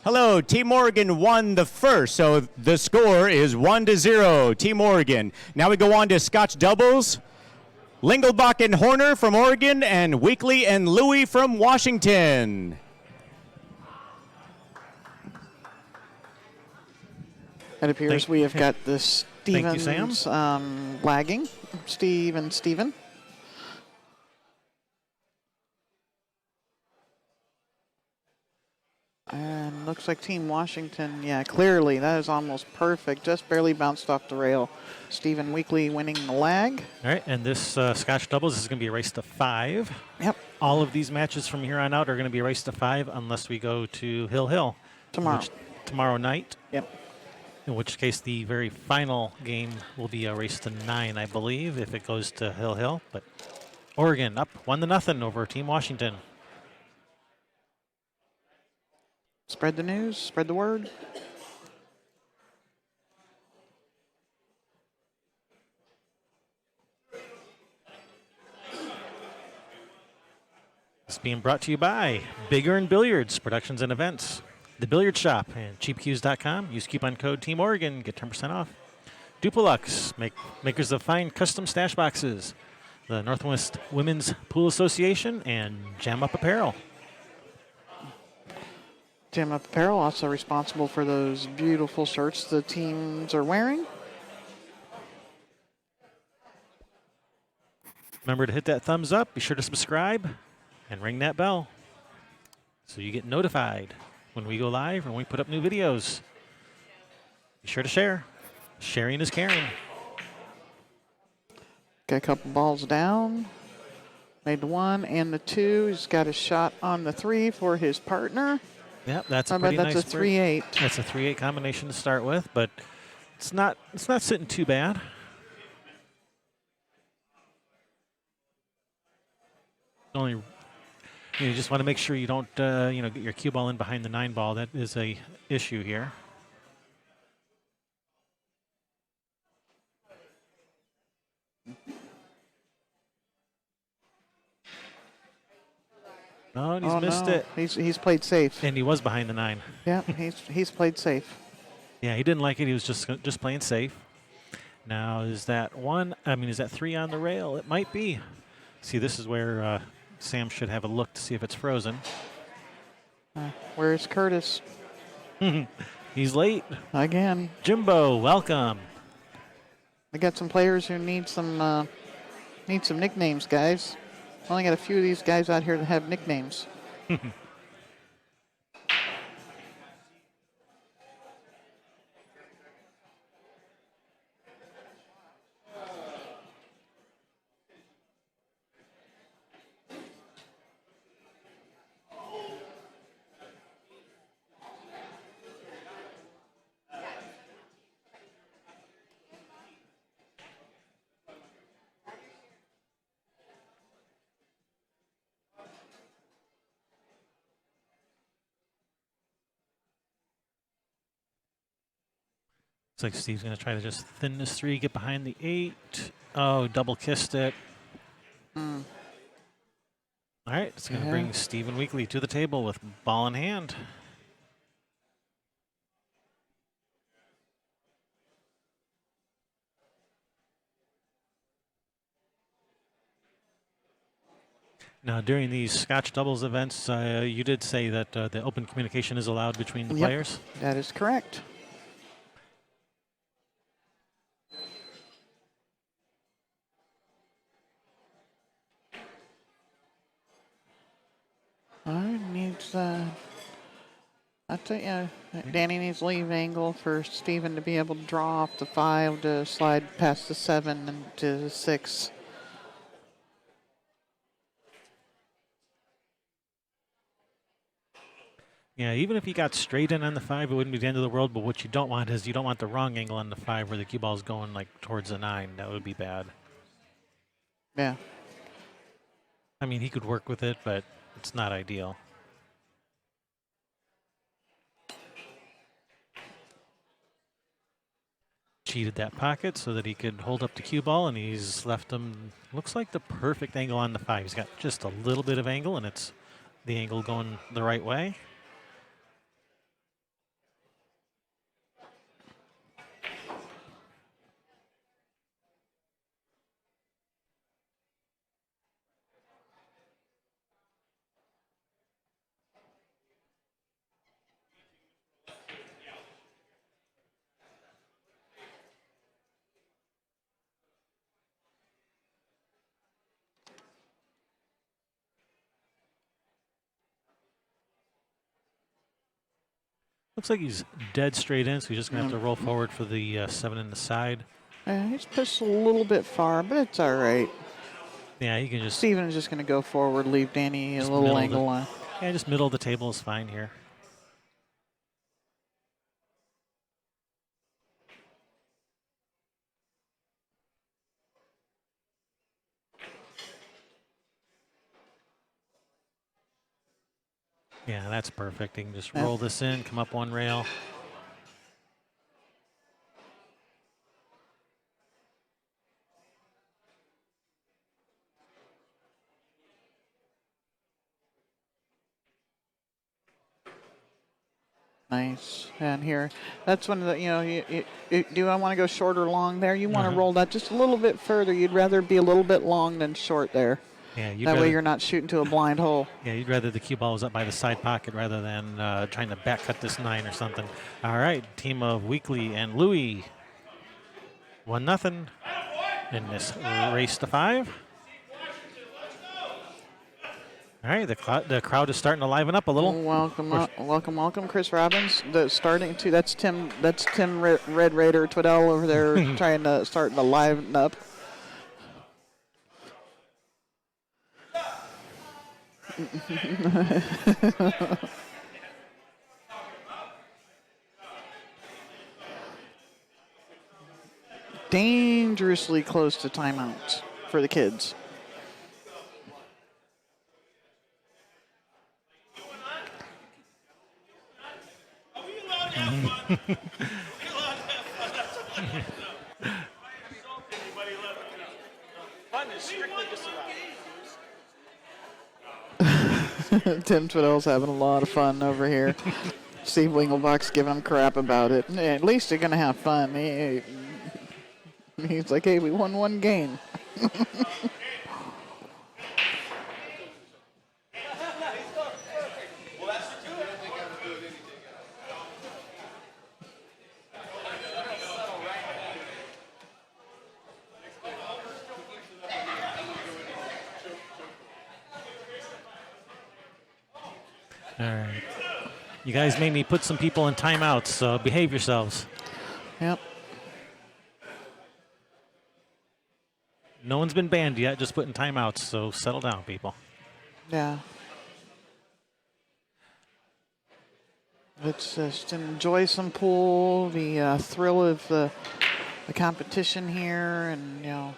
Hello, Team Oregon won the first, so the score is 1-0, Team Oregon. Now we go on to Scotch doubles. Lingelbach and Horner from Oregon, and Weekly and Louie from Washington. It appears we have got the Stevens Thank you, Sam. Lagging. Steven. And looks like Team Washington, yeah, clearly that is almost perfect. Just barely bounced off the rail. Stephen Weekly winning the lag. All right, and this Scotch doubles is going to be a race to 5. Yep. All of these matches from here on out are going to be a race to 5 unless we go to Hill. Tomorrow night. Yep. In which case the very final game will be a race to 9, I believe, if it goes to Hill. But Oregon up 1-0 over Team Washington. Spread the news, spread the word. It's being brought to you by Bigger and Billiards, Productions and Events, The Billiard Shop, and CheapCues.com. Use coupon code Team Oregon, get 10% off. Dupalux, makers of fine custom stash boxes. The Northwest Women's Pool Association, and Jam Up Apparel. Jam Up Apparel, also responsible for those beautiful shirts the teams are wearing. Remember to hit that thumbs up, be sure to subscribe, and ring that bell so you get notified when we go live or when we put up new videos. Be sure to share. Sharing is caring. Got a couple balls down. Made the 1 and the 2. He's got a shot on the 3 for his partner. Yep, that's a pretty nice. That's a 3-8. That's a 3-8 combination to start with, but it's not sitting too bad. Only you just want to make sure you don't get your cue ball in behind the 9 ball. That is a issue here. Oh, and he's missed it. He's played safe. And he was behind the 9. Yeah, he's played safe. Yeah, he didn't like it. He was just playing safe. Now, is that 3 on the rail? It might be. See, this is where Sam should have a look to see if it's frozen. Where's Curtis? He's late. Again. Jimbo, welcome. I got some players who need some nicknames, guys. Only got a few of these guys out here that have nicknames. Looks like Steve's going to try to just thin this 3, get behind the 8. Oh, double kissed it. All right, it's going to bring Stephen Weekly to the table with ball in hand. Now, during these Scotch doubles events, you did say that the open communication is allowed between the players? That is correct. I tell you, Danny needs leave angle for Steven to be able to draw off the 5 to slide past the 7 and to the 6. Yeah, even if he got straight in on the 5, it wouldn't be the end of the world. But what you don't want is you don't want the wrong angle on the 5 where the cue ball's going like towards the 9. That would be bad. Yeah. I mean, he could work with it, but it's not ideal. Cheated that pocket so that he could hold up the cue ball, and he's left him, looks like the perfect angle on the 5. He's got just a little bit of angle, and it's the angle going the right way. Looks like he's dead straight in, so he's just going to have to roll forward for the 7 in the side. He's pushed a little bit far, but it's all right. Yeah, he can just... Steven is just going to go forward, leave Danny a Just little middle angle the- line. Yeah, just middle of the table is fine here. Yeah, that's perfect. You can just roll this in, come up one rail. Nice. And here, that's when the, do I want to go short or long there? You want to roll that just a little bit further. You'd rather be a little bit long than short there. Yeah, that way you're not shooting to a blind hole. Yeah, you'd rather the cue ball was up by the side pocket rather than trying to back cut this 9 or something. All right, team of Weekly and Louie. 1-0 in this race to 5. All right, the crowd is starting to liven up a little. Welcome, Chris Robbins. That's Tim Red Raider Twiddell over there starting to liven up. Dangerously close to timeouts for the kids. Tim Twiddell's having a lot of fun over here. Steve Lingelbach's giving him crap about it. At least they're going to have fun. He's like, hey, we won one game. All right. You guys made me put some people in timeouts, so behave yourselves. Yep. No one's been banned yet, just putting timeouts, so settle down, people. Yeah. Let's just enjoy some pool, the thrill of the competition here, and,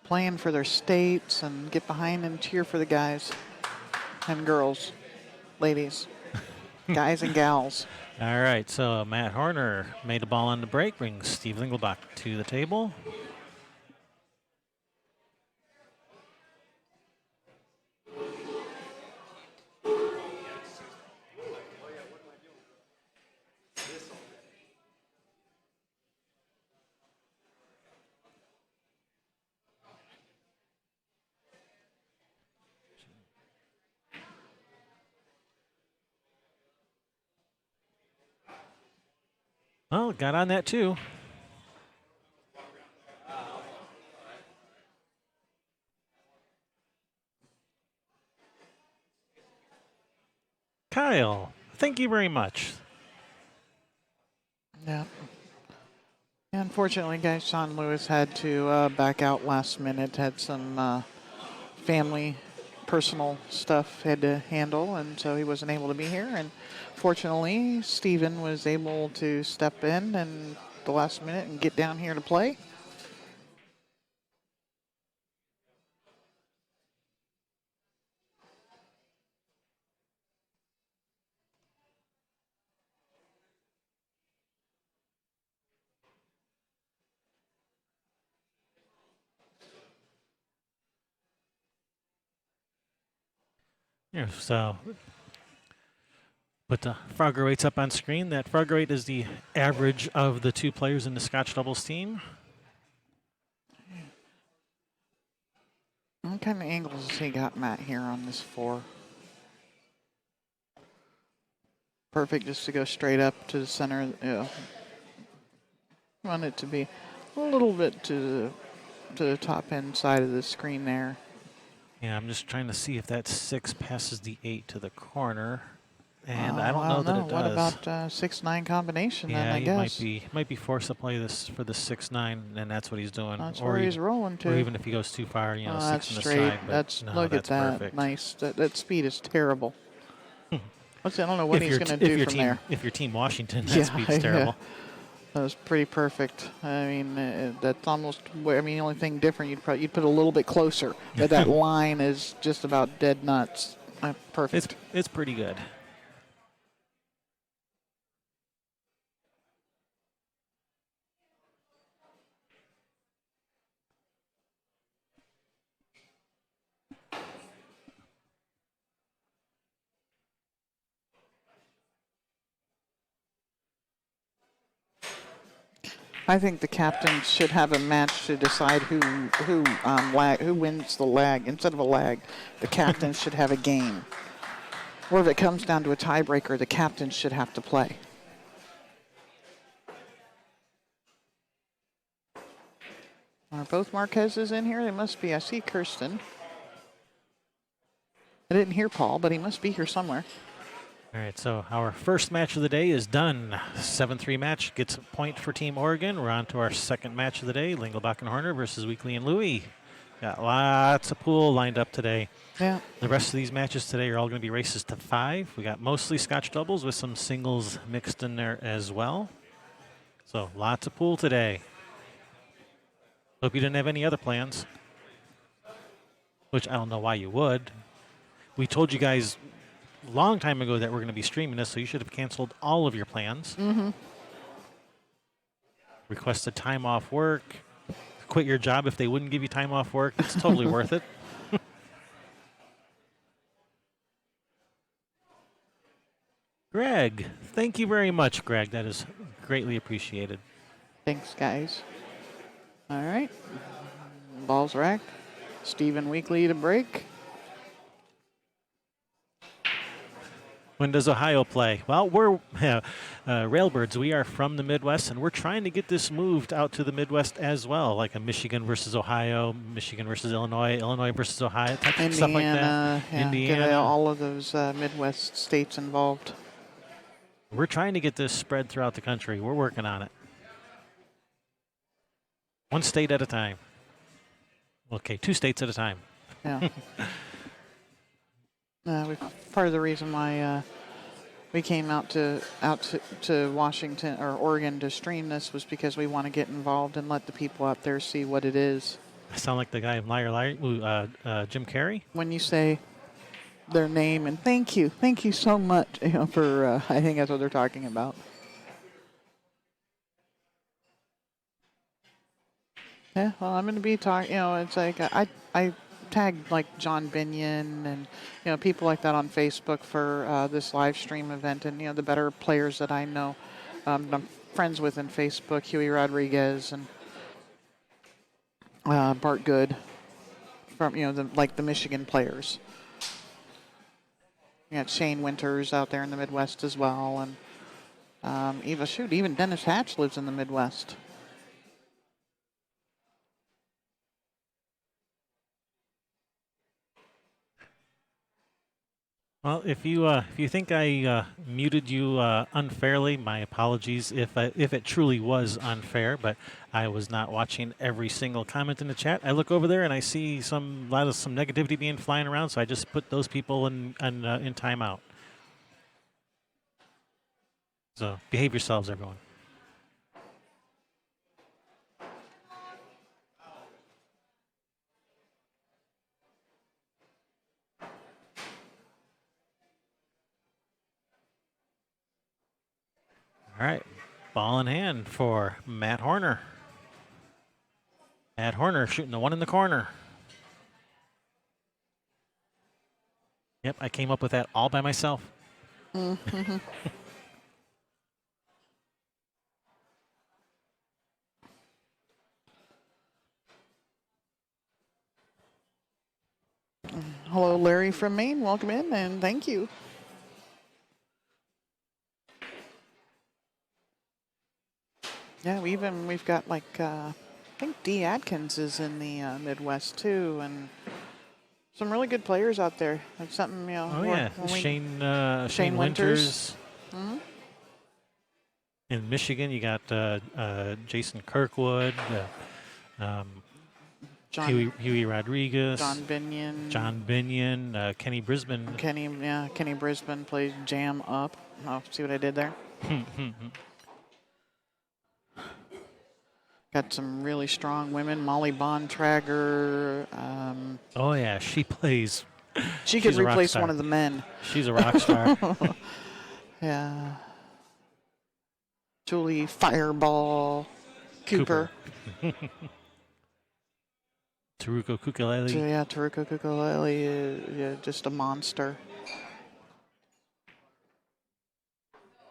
playing for their states, and get behind and cheer for the guys and girls, ladies, guys and gals. All right, so Matt Horner made a ball on the break, brings Steve Lingelbach to the table. Well, got on that too. Kyle, thank you very much. Yeah. Unfortunately, guys, Sean Lewis had to back out last minute, had some family, personal stuff had to handle, and so he wasn't able to be here. And fortunately, Steven was able to step in and the last minute and get down here to play. Yeah, so put the Frogger rates up on screen. That Frogger rate is the average of the two players in the Scotch doubles team. What kind of angles has he got, Matt, here on this 4? Perfect just to go straight up to the center. Yeah. Want it to be a little bit to the top end side of the screen there. Yeah, I'm just trying to see if that 6 passes the 8 to the corner. And I don't know that it does. What about 6-9 combination then, Yeah, I he guess? might be forced to play this for the 6-9, and that's what he's doing. That's or where he's even, rolling to. Or even if he goes too far, you know, That's 6 in the straight. side. But That's no, look that's at that. perfect. Nice. That speed is terrible. I don't know what he's going to do from there. If your team Washington, that speed's terrible. That was pretty perfect. I mean, that's almost. I mean, the only thing different you'd put a little bit closer, but that line is just about dead nuts. Perfect. It's pretty good. I think the captains should have a match to decide who wins the lag. Instead of a lag, the captains should have a game. Or if it comes down to a tiebreaker, the captains should have to play. Are both Marquezes in here? They must be. I see Kirsten. I didn't hear Paul, but he must be here somewhere. All right, so our first match of the day is done. 7-3 match gets a point for Team Oregon. We're on to our second match of the day, Lingelbach and Horner versus Weekly and Louie. Got lots of pool lined up today. Yeah. The rest of these matches today are all going to be races to 5. We got mostly Scotch doubles with some singles mixed in there as well. So lots of pool today. Hope you didn't have any other plans, which I don't know why you would. We told you guys a long time ago that we're going to be streaming this, so you should have canceled all of your plans. Mm-hmm. Requested time off work. Quit your job if they wouldn't give you time off work. It's totally worth it. Greg, thank you very much, Greg. That is greatly appreciated. Thanks, guys. All right. Balls racked. Stephen Weekly to break. When does Ohio play? Well, we're Railbirds. We are from the Midwest, and we're trying to get this moved out to the Midwest as well, like a Michigan versus Ohio, Michigan versus Illinois, Illinois versus Ohio, stuff like that. Yeah, Indiana. get all of those Midwest states involved. We're trying to get this spread throughout the country. We're working on it. One state at a time. Okay, 2 states at a time. Yeah. Part of the reason why we came out to Washington or Oregon to stream this was because we want to get involved and let the people out there see what it is. I sound like the guy in Liar Liar, Jim Carrey. When you say their name and thank you so much, for I think that's what they're talking about. Yeah, well, I'm going to be talking. It's like I tagged like John Binion and people like that on Facebook for this live stream event, and the better players that I know, I'm friends with in Facebook, Huey Rodriguez and Bart Good, from the Michigan players. Shane Winters out there in the Midwest as well, and even Dennis Hatch lives in the Midwest. Well, if you think I muted you unfairly, my apologies. If it truly was unfair, but I was not watching every single comment in the chat. I look over there and I see some negativity being flying around, so I just put those people in timeout. So behave yourselves, everyone. All right, ball in hand for Matt Horner. Matt Horner shooting the one in the corner. Yep, I came up with that all by myself. Mm-hmm. Hello, Larry from Maine. Welcome in, and thank you. Yeah, we've got like I think Dee Adkins is in the Midwest too, and Some really good players out there. That's something, you know. Oh, when- yeah. when we- Shane Shane Winters. Mhm. In Michigan, you got Jason Kirkwood, John, Huey Rodriguez, John Binion. John Binion, Kenny Brisbane. Kenny Brisbane plays jam up. Oh, see what I did there? Got some really strong women. Molly Bontrager. Oh, yeah. She plays. She could She's a rock replace star. one of the men. She's a rock star. Yeah. Julie Fireball Cooper. Taruko Kukaleli. So, yeah, Taruko Kukaleli, yeah, just a monster.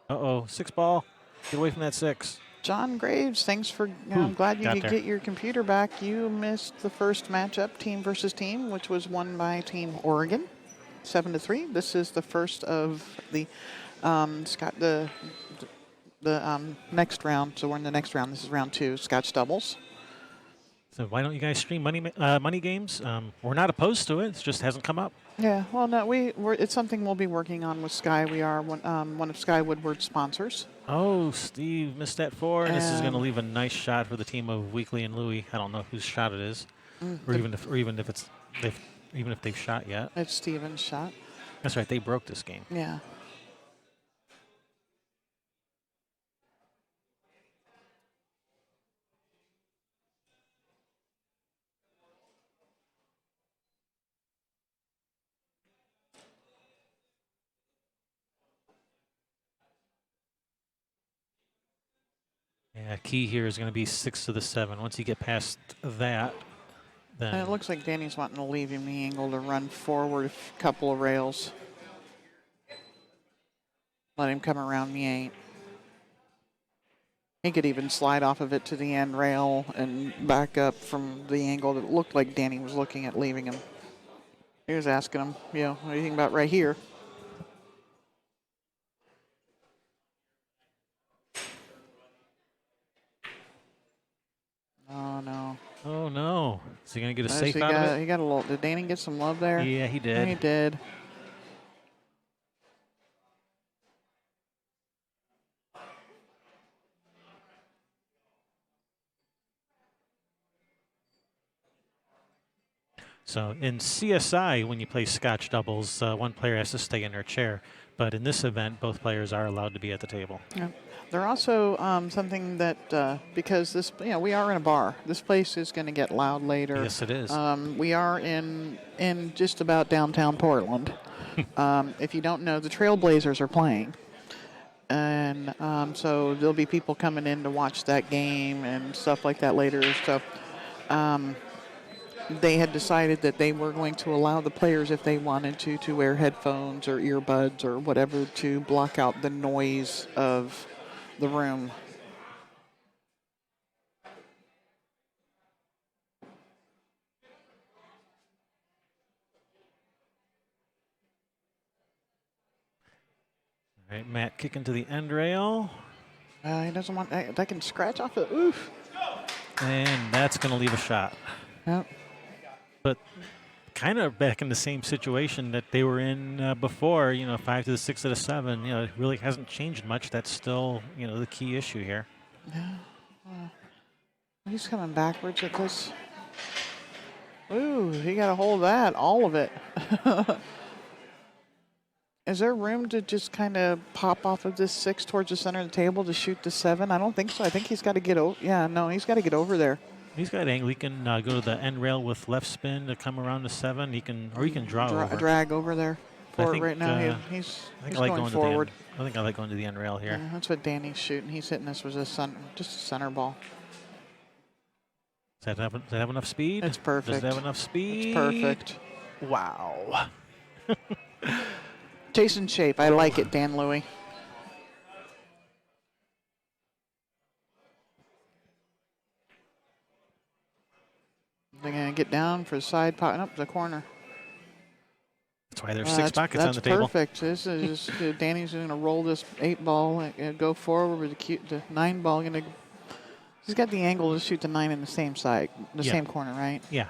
Uh-oh. 6 ball. Get away from that 6. John Graves, thanks for. I'm glad you got could there. get your computer back. You missed the first matchup, team versus team, which was won by Team Oregon, 7-3. This is the first of the next round. So we're in the next round. This is round 2, Scotch doubles. So why don't you guys stream money games? We're not opposed to it. It just hasn't come up. Yeah, well, no, it's something we'll be working on with Sky. We are one of Sky Woodward's sponsors. Oh, Steve missed that 4. And this is going to Um, leave a nice shot for the team of Weekly and Louie. I don't know whose shot it is, or even if they've shot yet. It's Steven's shot. That's right. They broke this game. Yeah. Yeah, key here is going to be 6 to the 7. Once you get past that, then And it looks like Danny's wanting to leave him the angle to run forward a couple of rails. Let him come around the 8. He could even slide off of it to the end rail and back up from the angle that looked like Danny was looking at leaving him. He was asking him, what do you think about right here? Oh, no. oh no, is he going to get a So safe out of it? He got a little. Did Danny get some love there? Yeah, he did. He did. So in CSI, when you play Scotch doubles, one player has to stay in their chair. But in this event, both players are allowed to be at the table. Yeah. They're also something that because this, we are in a bar. This place is going to get loud later. Yes, it is. We are in just about downtown Portland. If you don't know, the Trailblazers are playing, and so there'll be people coming in to watch that game and stuff like that later. So they had decided that they were going to allow the players, if they wanted to wear headphones or earbuds or whatever to block out the noise of the room. All right, Matt kicking to the end rail. He doesn't want that can scratch off it. Oof. And that's going to leave a shot. Yep. But kind of back in the same situation that they were in before, 5 to the 6 to the 7. It really hasn't changed much. That's still, the key issue here. He's coming backwards at this. Ooh, he got a hold of that, all of it. Is there room to just kind of pop off of this 6 towards the center of the table to shoot the 7? I don't think so. I think he's got to get over. Yeah, no, he's got to get over there. He's got angle. He can go to the end rail with left spin to come around the 7. He can draw over. Drag over there for it right now. He's going forward. I think I like going to the end rail here. Yeah, that's what Danny's shooting. He's hitting this with just a center ball. Does that have enough speed? It's perfect. Does it have enough speed? It's perfect. Wow. Jason shape. I like it, Dan Louie. They're going to get down for the side pocket. Up the corner. That's why there's 6 pockets on the table. table. That's perfect. This is Danny's going to roll this 8 ball and go forward with the 9 ball. He's got the angle to shoot the 9 in the same side, the same corner, right? Yeah.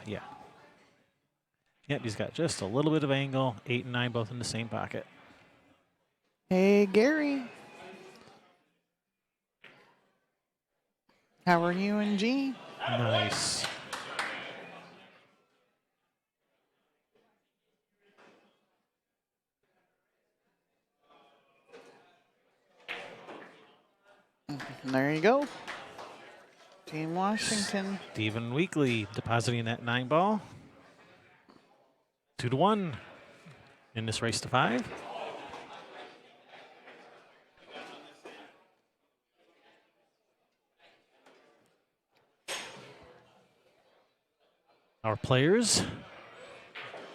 Yep, he's got just a little bit of angle. 8 and 9 both in the same pocket. Hey, Gary. How are you and G? Nice. There you go. Team Washington. Stephen Weekly depositing that 9 ball. 2-1 in this race to 5. Our players: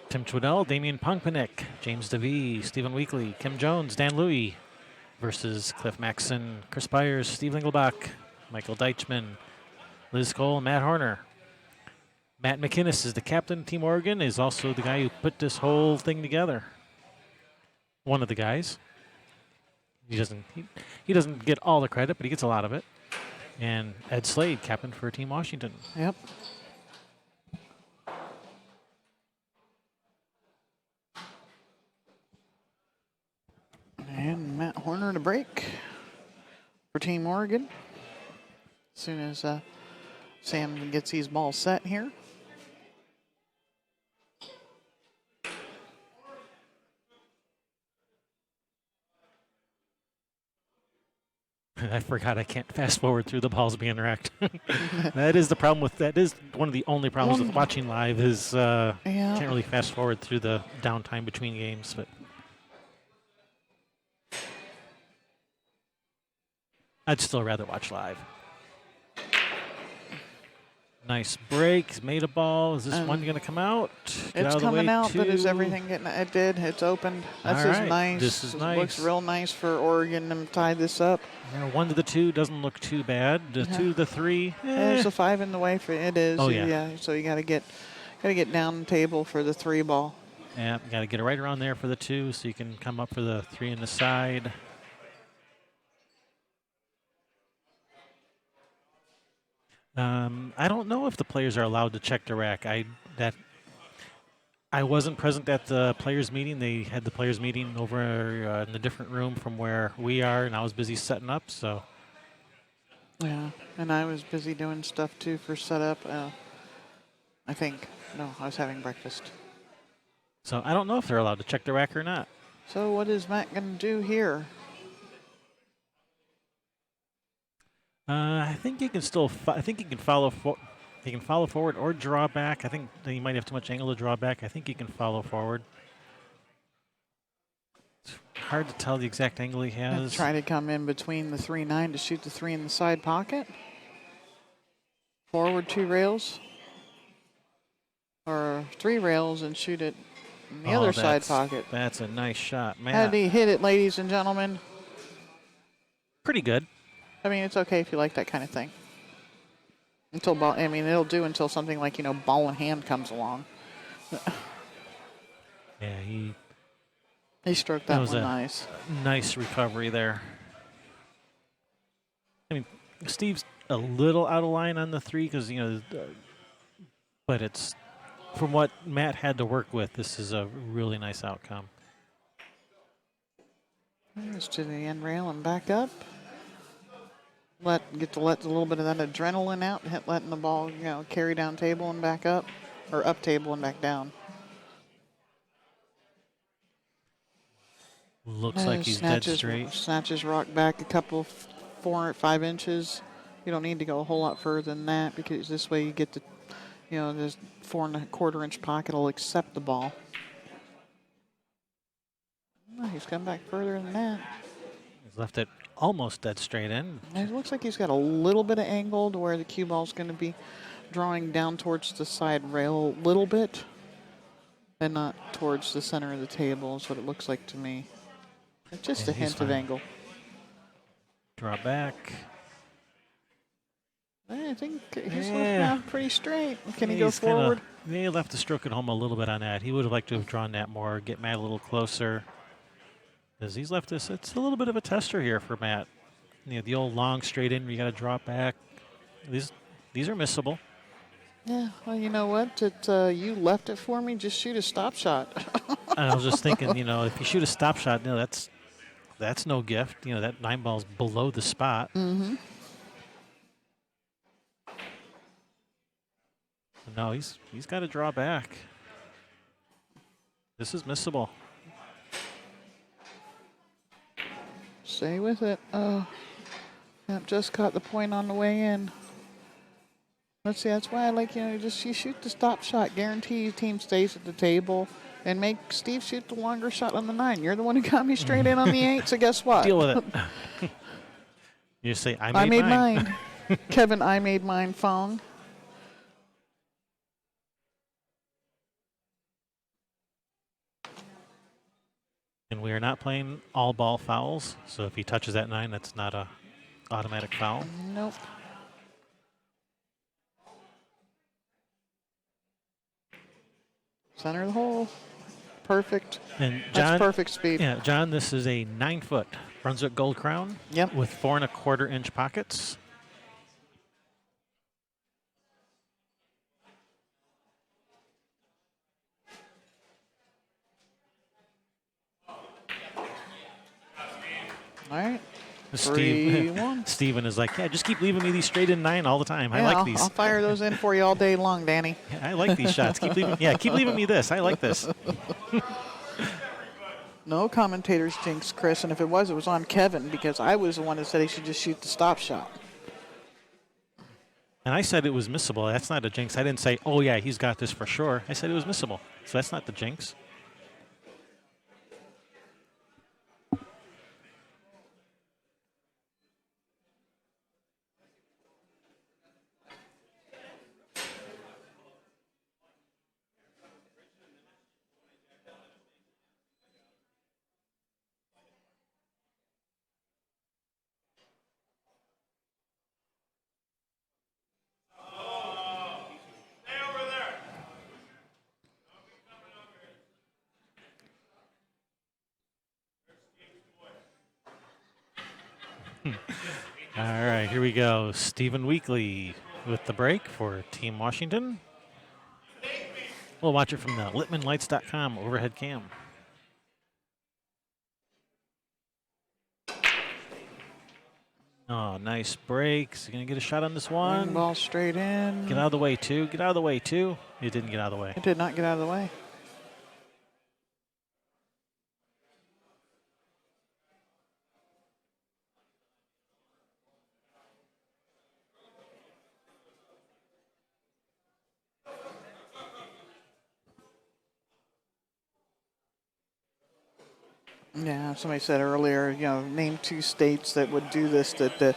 Tim Twiddell, Damian Punkpanek, James DeVee, Stephen Weekly, Kim Jones, Dan Louie versus Cliff Maxson, Chris Byers, Steve Lingelbach, Michael Deichman, Liz Cole, and Matt Horner. Matt McInnes is the captain of Team Oregon, is also the guy who put this whole thing together. One of the guys. He doesn't get all the credit, but he gets a lot of it. And Ed Slade, captain for Team Washington. Yep. And Matt Horner to break for Team Oregon. As soon as Sam gets these balls set here. I forgot I can't fast forward through the balls being racked. That is the problem with that. Is one of the only problems with watching live is can't really fast forward through the downtime between games. But I'd still rather watch live. Nice break. He's made a ball. Is this one going to come out? Get It's out of the coming way out, but is too. everything getting? It did. It's opened. That's All just right. nice. This is nice. Looks real nice for Oregon to tie this up. 1 to the 2 doesn't look too bad. The 2 to the 3. There's a 5 in the way for it is. Oh, yeah. So you got to get down the table for the 3 ball. Yeah, got to get it right around there for the 2 so you can come up for the 3 in the side. I don't know if the players are allowed to check the rack. I wasn't present at the players' meeting. They had the players' meeting over in a different room from where we are, and I was busy setting up. So Yeah, and I was busy doing stuff too for setup. I was having breakfast. So I don't know if they're allowed to check the rack or not. So what is Matt going to do here? I think he can still. I think he can follow. He can follow forward or draw back. I think that he might have too much angle to draw back. I think he can follow forward. It's hard to tell the exact angle he has. Try to come in between the 3-9 to shoot the 3 in the side pocket. Forward 2 rails. Or 3 rails and shoot it in the other side pocket. That's a nice shot, man. How did he hit it, ladies and gentlemen? Pretty good. I mean, it's okay if you like that kind of thing. It'll do until something like, ball in hand comes along. Yeah, He stroked that was one a nice. nice recovery there. I mean, Steve's a little out of line on the 3 because, but it's from what Matt had to work with, this is a really nice outcome. Just to the end rail and back up. Let a little bit of that adrenaline out, letting the ball, carry down table and back up, or up table and back down. Looks like he's dead straight. Snatches rock back a couple, 4 or 5 inches. You don't need to go a whole lot further than that because this way you get the, this 4 1/4 inch pocket will accept the ball. Oh, he's come back further than that. He's left it almost dead straight in. It looks like he's got a little bit of angle to where the cue ball's going to be drawing down towards the side rail a little bit and not towards the center of the table is what it looks like to me. Just a hint of angle. Draw back. I think he's looking out pretty straight. Can he go forward? He left the stroke at home a little bit on that. He would have liked to have drawn that more, get Matt a little closer. Because he's left this, it's a little bit of a tester here for Matt. The old long straight in, you got to drop back. These are missable. Yeah, well, you know what? You left it for me. Just shoot a stop shot. And I was just thinking, if you shoot a stop shot, that's no gift. That 9 ball's below the spot. Mm-hmm. No, he's got to draw back. This is missable. Stay with it. Oh, yep, just caught the point on the way in. Let's see, that's why I like, you shoot the stop shot. Guarantee your team stays at the table and make Steve shoot the longer shot on the 9. You're the one who got me straight in on the 8, so guess what? Deal with it. You say, I made mine. Kevin, I made mine, Fong. And we are not playing all ball fouls, so if he touches that 9, that's not a automatic foul. Nope. Center of the hole. Perfect. And John, that's perfect speed. Yeah, John, this is a 9-foot Brunswick Gold Crown. Yep. With 4 1/4-inch pockets. All right. Steve, Steven is like, yeah, just keep leaving me these straight in 9 all the time. Yeah, I like these. I'll fire those in for you all day long, Danny. Yeah, I like these shots. Keep leaving me this. I like this. No commentators jinx Chris, and if it was on Kevin because I was the one that said he should just shoot the stop shot. And I said it was missable. That's not a jinx. I didn't say, oh yeah, he's got this for sure. I said it was missable. So that's not the jinx. All right, here we go. Stephen Weekly with the break for Team Washington. We'll watch it from the LittmanLights.com overhead cam. Oh, nice breaks. You going to get a shot on this one? Ball straight in. Get out of the way, too. Get out of the way, too. It didn't get out of the way. It did not get out of the way. Yeah, somebody said earlier, name 2 states that would do this, that the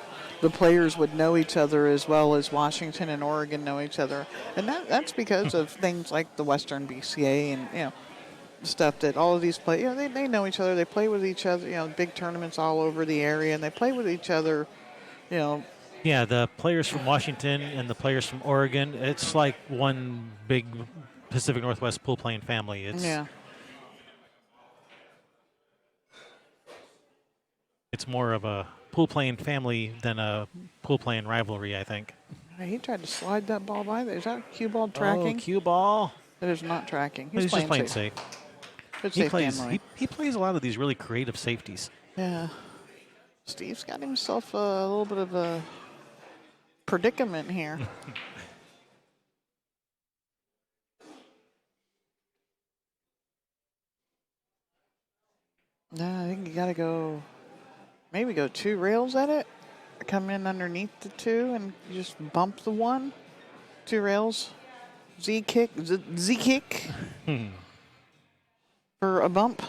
players would know each other as well as Washington and Oregon know each other. And that's because of things like the Western BCA and, stuff that all of these play, they know each other. They play with each other, big tournaments all over the area, and they play with each other, Yeah, the players from Washington and the players from Oregon, it's like one big Pacific Northwest pool playing family. It's more of a pool playing family than a pool playing rivalry, I think. He tried to slide that ball by there. Is that cue ball tracking? Oh, cue ball. It is not tracking. He's just playing safe. Good He safety plays a lot of these really creative safeties. Yeah. Steve's got himself a little bit of a predicament here. No, I think you got to maybe go 2 rails at it. Come in underneath the 2 and just bump the 1. 2 rails. Z kick for a bump.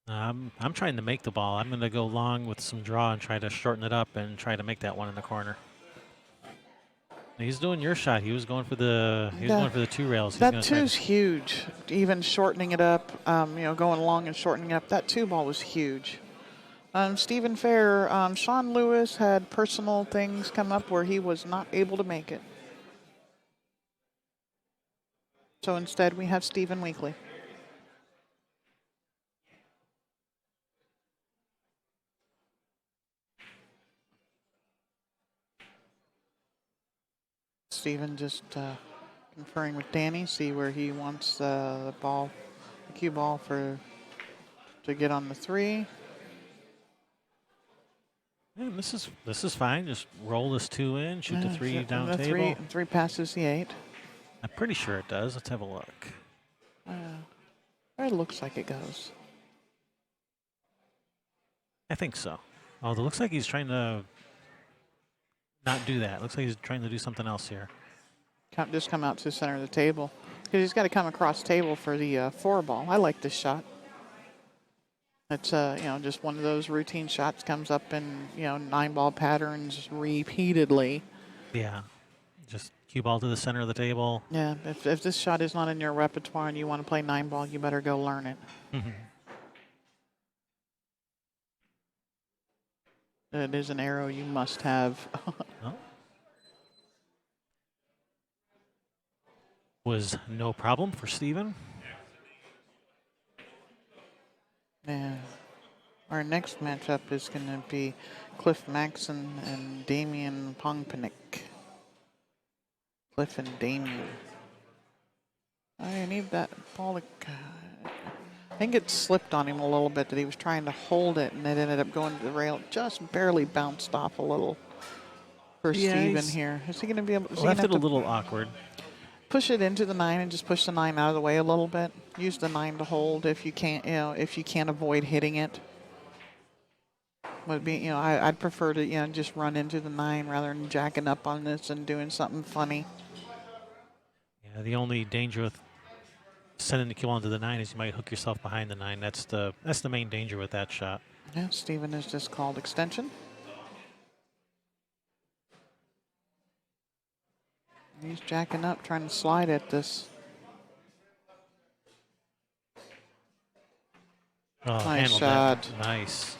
I'm trying to make the ball. I'm going to go long with some draw and try to shorten it up and try to make that one in the corner. He's doing your shot. He was going for the 2 rails. That 2's huge. Even shortening it up, going long and shortening up. That 2 ball was huge. Stephen Fair, Sean Lewis had personal things come up where he was not able to make it. So instead, we have Stephen Weekly. Steven just conferring with Danny, see where he wants the ball, the cue ball to get on the 3. And this is fine. Just roll this 2 in, shoot the 3 down the table. 3 passes the 8. I'm pretty sure it does. Let's have a look. It looks like it goes. I think so. Oh, it looks like he's trying to not do that. Looks like he's trying to do something else here. Just come out to the center of the table. Because he's got to come across table for the 4 ball. I like this shot. It's just one of those routine shots, comes up in 9 ball patterns repeatedly. Yeah, just cue ball to the center of the table. Yeah, if this shot is not in your repertoire and you want to play 9 ball, you better go learn it. It is an arrow you must have. Oh. Was no problem for Steven. Yeah. Our next matchup is going to be Cliff Maxson and Damian Pongpanic. Cliff and Damian. I need that ball to... I think it slipped on him a little bit, that he was trying to hold it, and it ended up going to the rail. Just barely bounced off a little for Steven here. Is he going to be able to... Left it a little awkward. Push it into the 9 and just push the 9 out of the way a little bit. Use the 9 to hold if you can't, if you can't avoid hitting it. Would be, I'd prefer to, just run into the 9 rather than jacking up on this and doing something funny. Yeah, the only danger with sending the cue onto the 9 is you might hook yourself behind the 9. That's the main danger with that shot. Yeah, Steven has just called extension. He's jacking up, trying to slide at this. Oh, Nice handled shot. that. Nice.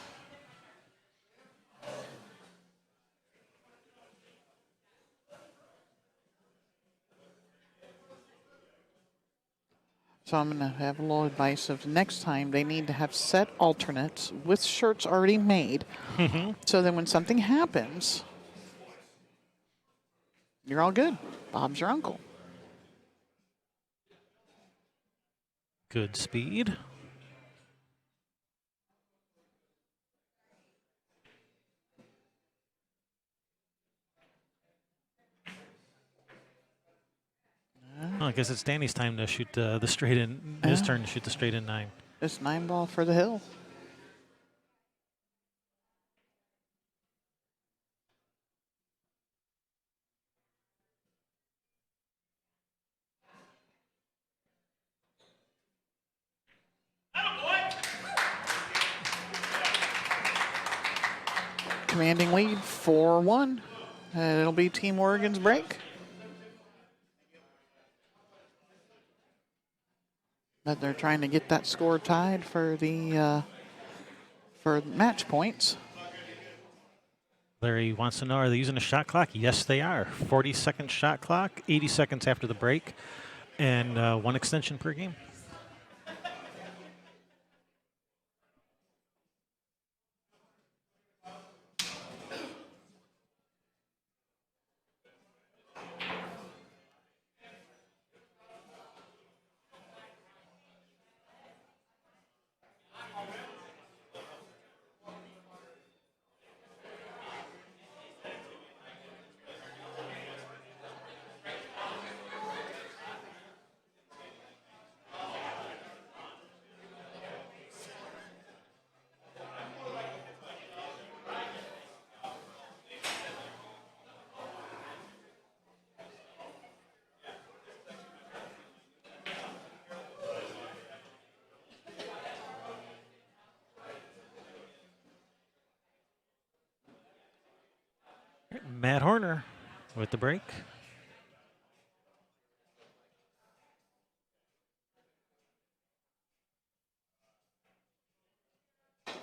So I'm going to have a little advice of next time they need to have set alternates with shirts already made. So then when something happens, you're all good. Bob's your uncle. Good speed. Well, I guess it's Danny's time to shoot the straight in. His turn to shoot the straight in 9. It's 9 ball for the hill. Commanding lead 4-1. It'll be Team Oregon's break. But they're trying to get that score tied for the for match points. Larry wants to know, are they using a shot clock? Yes, they are. 40-second shot clock, 80 seconds after the break, and 1 extension per game. Matt Horner with the break. All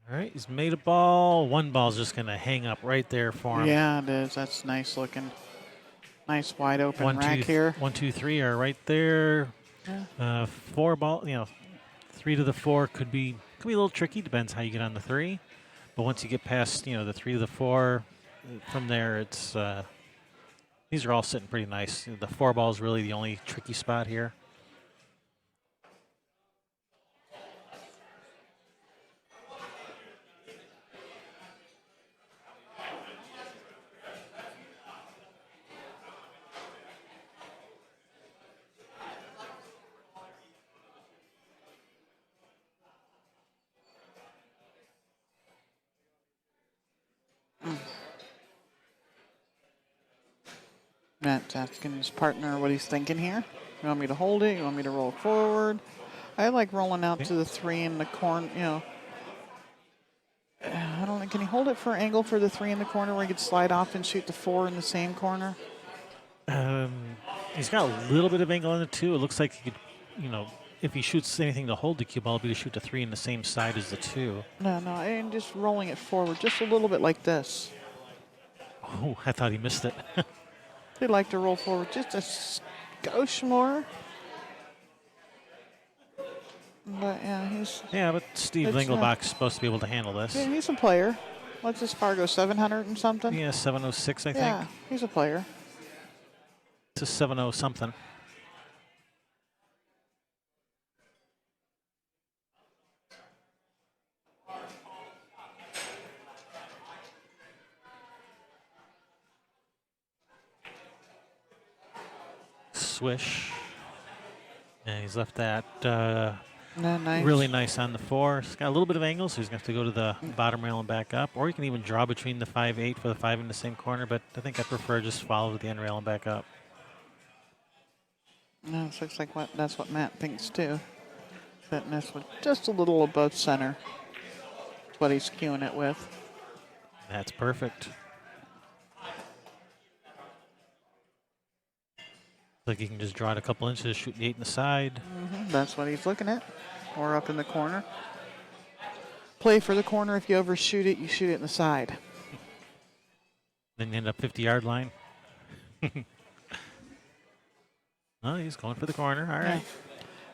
right, he's made a ball. 1 ball's just going to hang up right there for him. Yeah, it is. That's nice looking. Nice wide open rack here. 1, 2, 3 are right there. Yeah. 4 ball, 3 to the 4 could be a little tricky. Depends how you get on the 3. But once you get past, the 3 to the 4, from there, it's these are all sitting pretty nice. The 4 ball is really the only tricky spot here. Matt's asking his partner what he's thinking here. You want me to hold it? You want me to roll forward? I like rolling out to the 3 in the corner, you know. I don't know. Can he hold it for angle for the 3 in the corner where he could slide off and shoot the 4 in the same corner? He's got a little bit of angle on the 2. It looks like he could, you know, if he shoots anything to hold the cue ball, it'll be to shoot the 3 in the same side as the 2. No, and just rolling it forward just a little bit like this. Oh, I thought he missed it. He'd like to roll forward just a skosh more. But yeah, yeah, but Steve Lingelbach's supposed to be able to handle this. Yeah, he's a player. What's his Fargo, 700 and something? Yeah, 706, I think. Yeah, he's a player. It's a 70 something. Swish. And he's left that Nice. really nice on the 4. It's got a little bit of angle, so he's going to have to go to the bottom rail and back up. Or you can even draw between the 5-8 for the 5 in the same corner, but I think I prefer just follow to the end rail and back up. No, it looks like that's what Matt thinks too. That nest was just a little above center. That's what he's cueing it with. That's perfect. Like you can just draw it a couple inches, shoot the 8 in the side. That's what he's looking at. Or up in the corner. Play for the corner. If you overshoot it, you shoot it in the side. Then you end up 50-yard line. Oh, he's going for the corner. All right.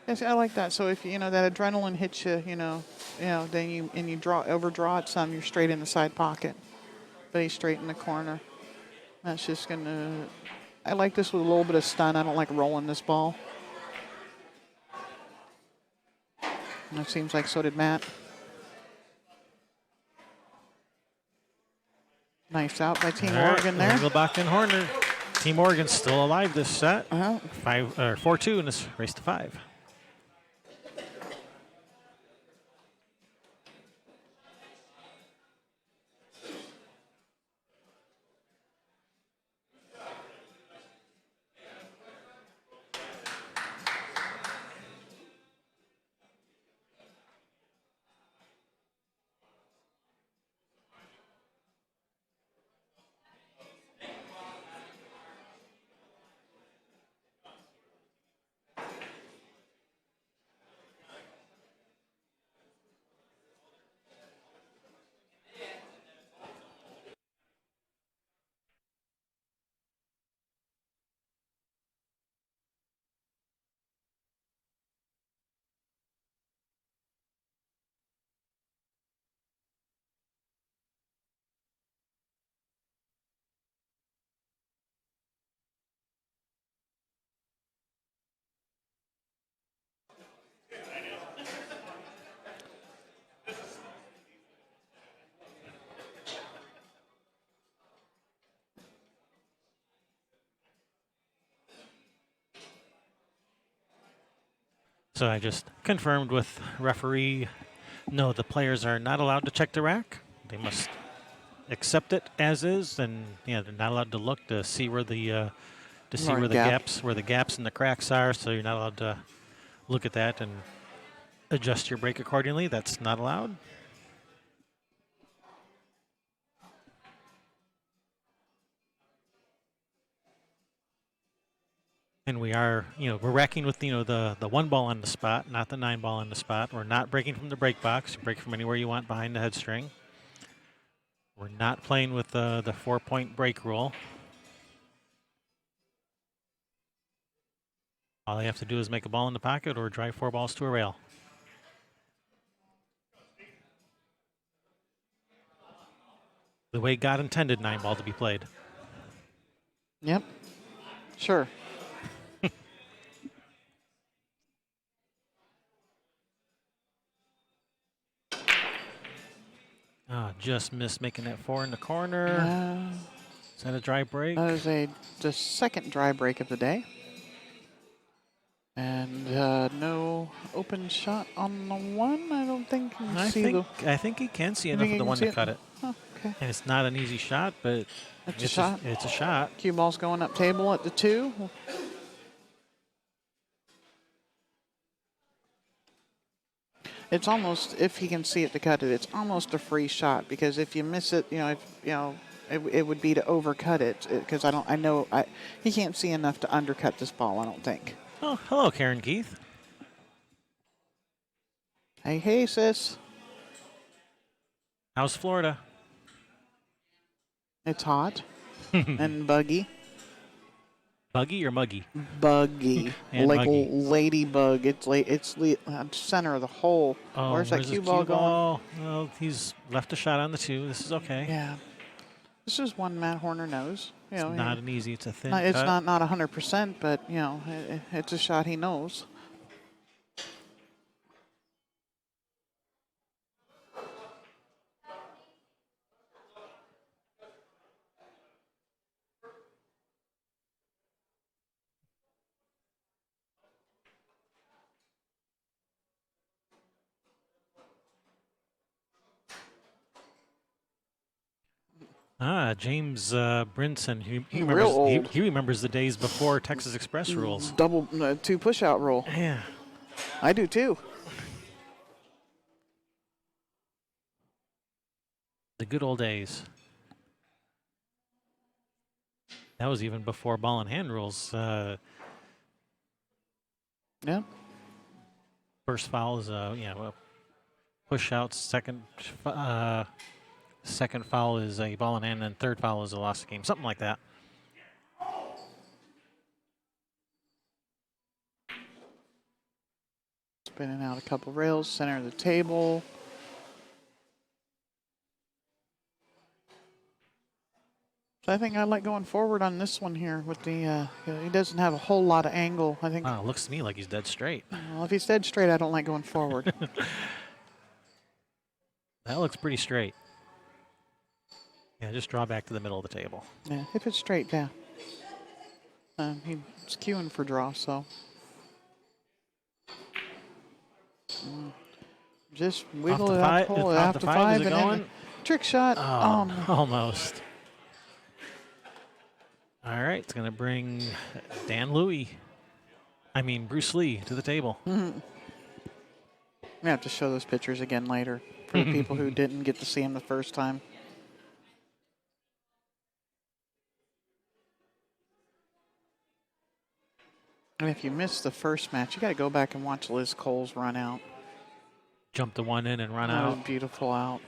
Yes, I like that. So if that adrenaline hits you, then you overdraw it some, you're straight in the side pocket. But he's straight in the corner. That's just gonna. I like this with a little bit of stun. I don't like rolling this ball. And it seems like so did Matt. Nice out by Team Oregon there. Lingelbach and Horner. Team Oregon's still alive this set. 4-2 in this race to 5. So I just confirmed with referee, no, the players are not allowed to check the rack. They must accept it as is, and they're not allowed to look to see where the gaps and the cracks are. So you're not allowed to look at that and adjust your break accordingly. That's not allowed. And we are, we're racking with, the 1 ball on the spot, not the 9 ball on the spot. We're not breaking from the break box. You break from anywhere you want behind the head string. We're not playing with the 4-point break rule. All you have to do is make a ball in the pocket or drive 4 balls to a rail. The way God intended 9-ball to be played. Yep. Sure. Just missed making that 4 in the corner. Is that a dry break? That is the second dry break of the day. And no open shot on the one. I don't think you can I think he can see enough of the one to cut it. Oh, okay. And it's not an easy shot, but It's a shot. It's a shot. Cue ball's going up table at the 2. It's almost, if he can see it to cut it, it's almost a free shot, because if you miss it, it would be to overcut it, because he can't see enough to undercut this ball, I don't think. Oh, hello, Karen Keith. Hey, sis. How's Florida? It's hot and buggy. Buggy or muggy? Buggy. And like muggy. a ladybug. It's the center of the hole. Where's that cue ball going? Well, he's left a shot on the 2. This is okay. Yeah. This is one Matt Horner knows. It's not an easy, it's a thin It's cut. not 100%, but, it's a shot he knows. James Brinson, he remembers the days before Texas Express rules. Double 2 push-out rule. Yeah. I do too. The good old days. That was even before ball and hand rules. Yeah. First foul is a push out. Second foul is a ball in hand, and third foul is a loss of game. Something like that. Spinning out a couple rails, center of the table. So I think I like going forward on this one here with the, he doesn't have a whole lot of angle, I think. Wow, looks to me like he's dead straight. Well, if he's dead straight, I don't like going forward. That looks pretty straight. Yeah, just draw back to the middle of the table. Yeah, if it's straight down. He's queuing for draw, so. Just wiggle it out, pull it after 5, is it and then going? the trick shot. Oh, almost. All right, it's going to bring Bruce Lee to the table. We have to show those pictures again later for the people who didn't get to see him the first time. And if you missed the first match, you got to go back and watch Liz Cole's run out. Jump the one in and run That was out. beautiful out.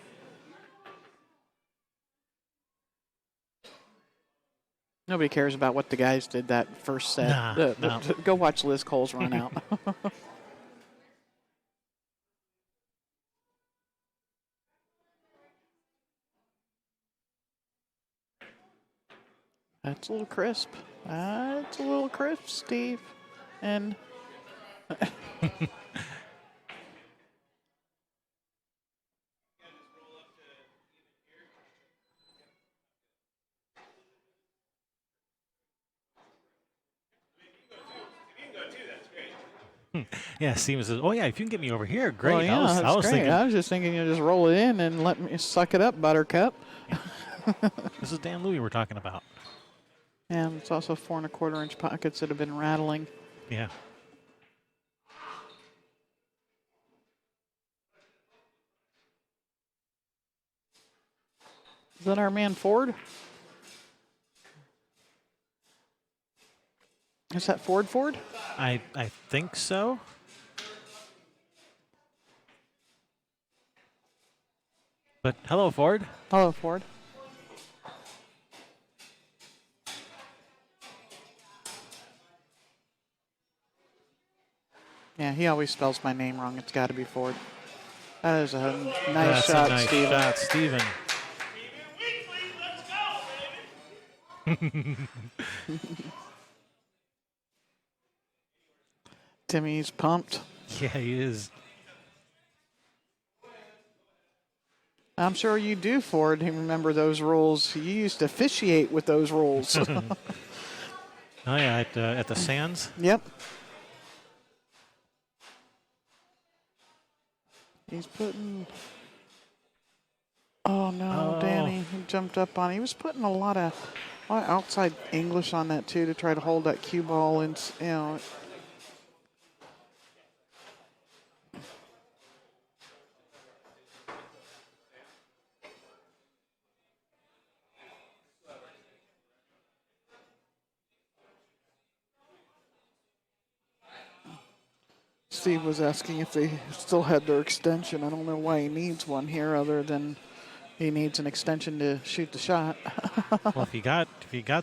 Nobody cares about what the guys did that first set. No. Go watch Liz Cole's run out. That's a little crisp. That's a little crisp, Steve. And Yeah, Steven says, "Oh yeah, if you can get me over here, great." well, yeah, I was great. thinking, I was just thinking you just roll it in and let me suck it up, Buttercup. this is Dan Louie we're talking about. And it's also 4 1/4 inch pockets that have been rattling. Yeah. Is that our man Ford? Is that Ford? I think so. But hello, Ford. Hello, Ford. Yeah, he always spells my name wrong. It's got to be Ford. That is a nice That's shot, a nice Steven. shot, Steven. Timmy's pumped. Yeah, he is. I'm sure you do, Ford. You remember those rules. You used to officiate with those rules. Oh yeah, at the Sands. Yep. He's putting. Oh no, Oh. Danny! He jumped up on. He was putting a lot of outside English on that too to try to hold that cue ball, and Steve was asking if they still had their extension. I don't know why he needs one here, other than he needs an extension to shoot the shot. Well, if you got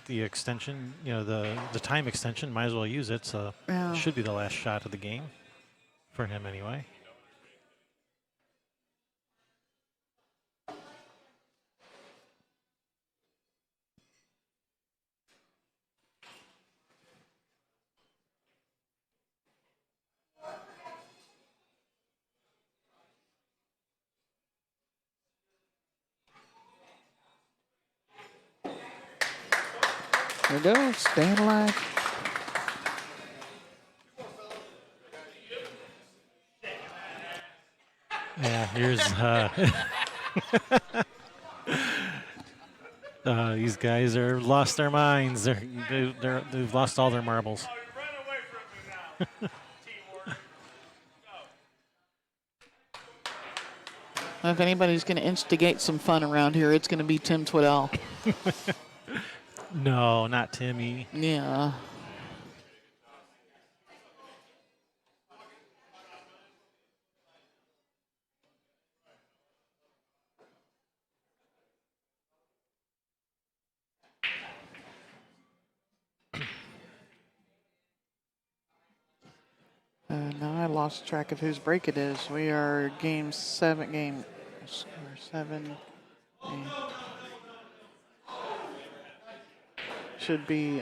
the extension, the time extension, might as well use it. So Yeah. it should be the last shot of the game for him anyway. There we go, staying alive. Yeah, here's these guys are lost their minds. They've lost all their marbles. If anybody's going to instigate some fun around here, it's going to be Tim Twiddell. No, not Timmy. Yeah. Now I lost track of whose break it is. We are game 7. Should be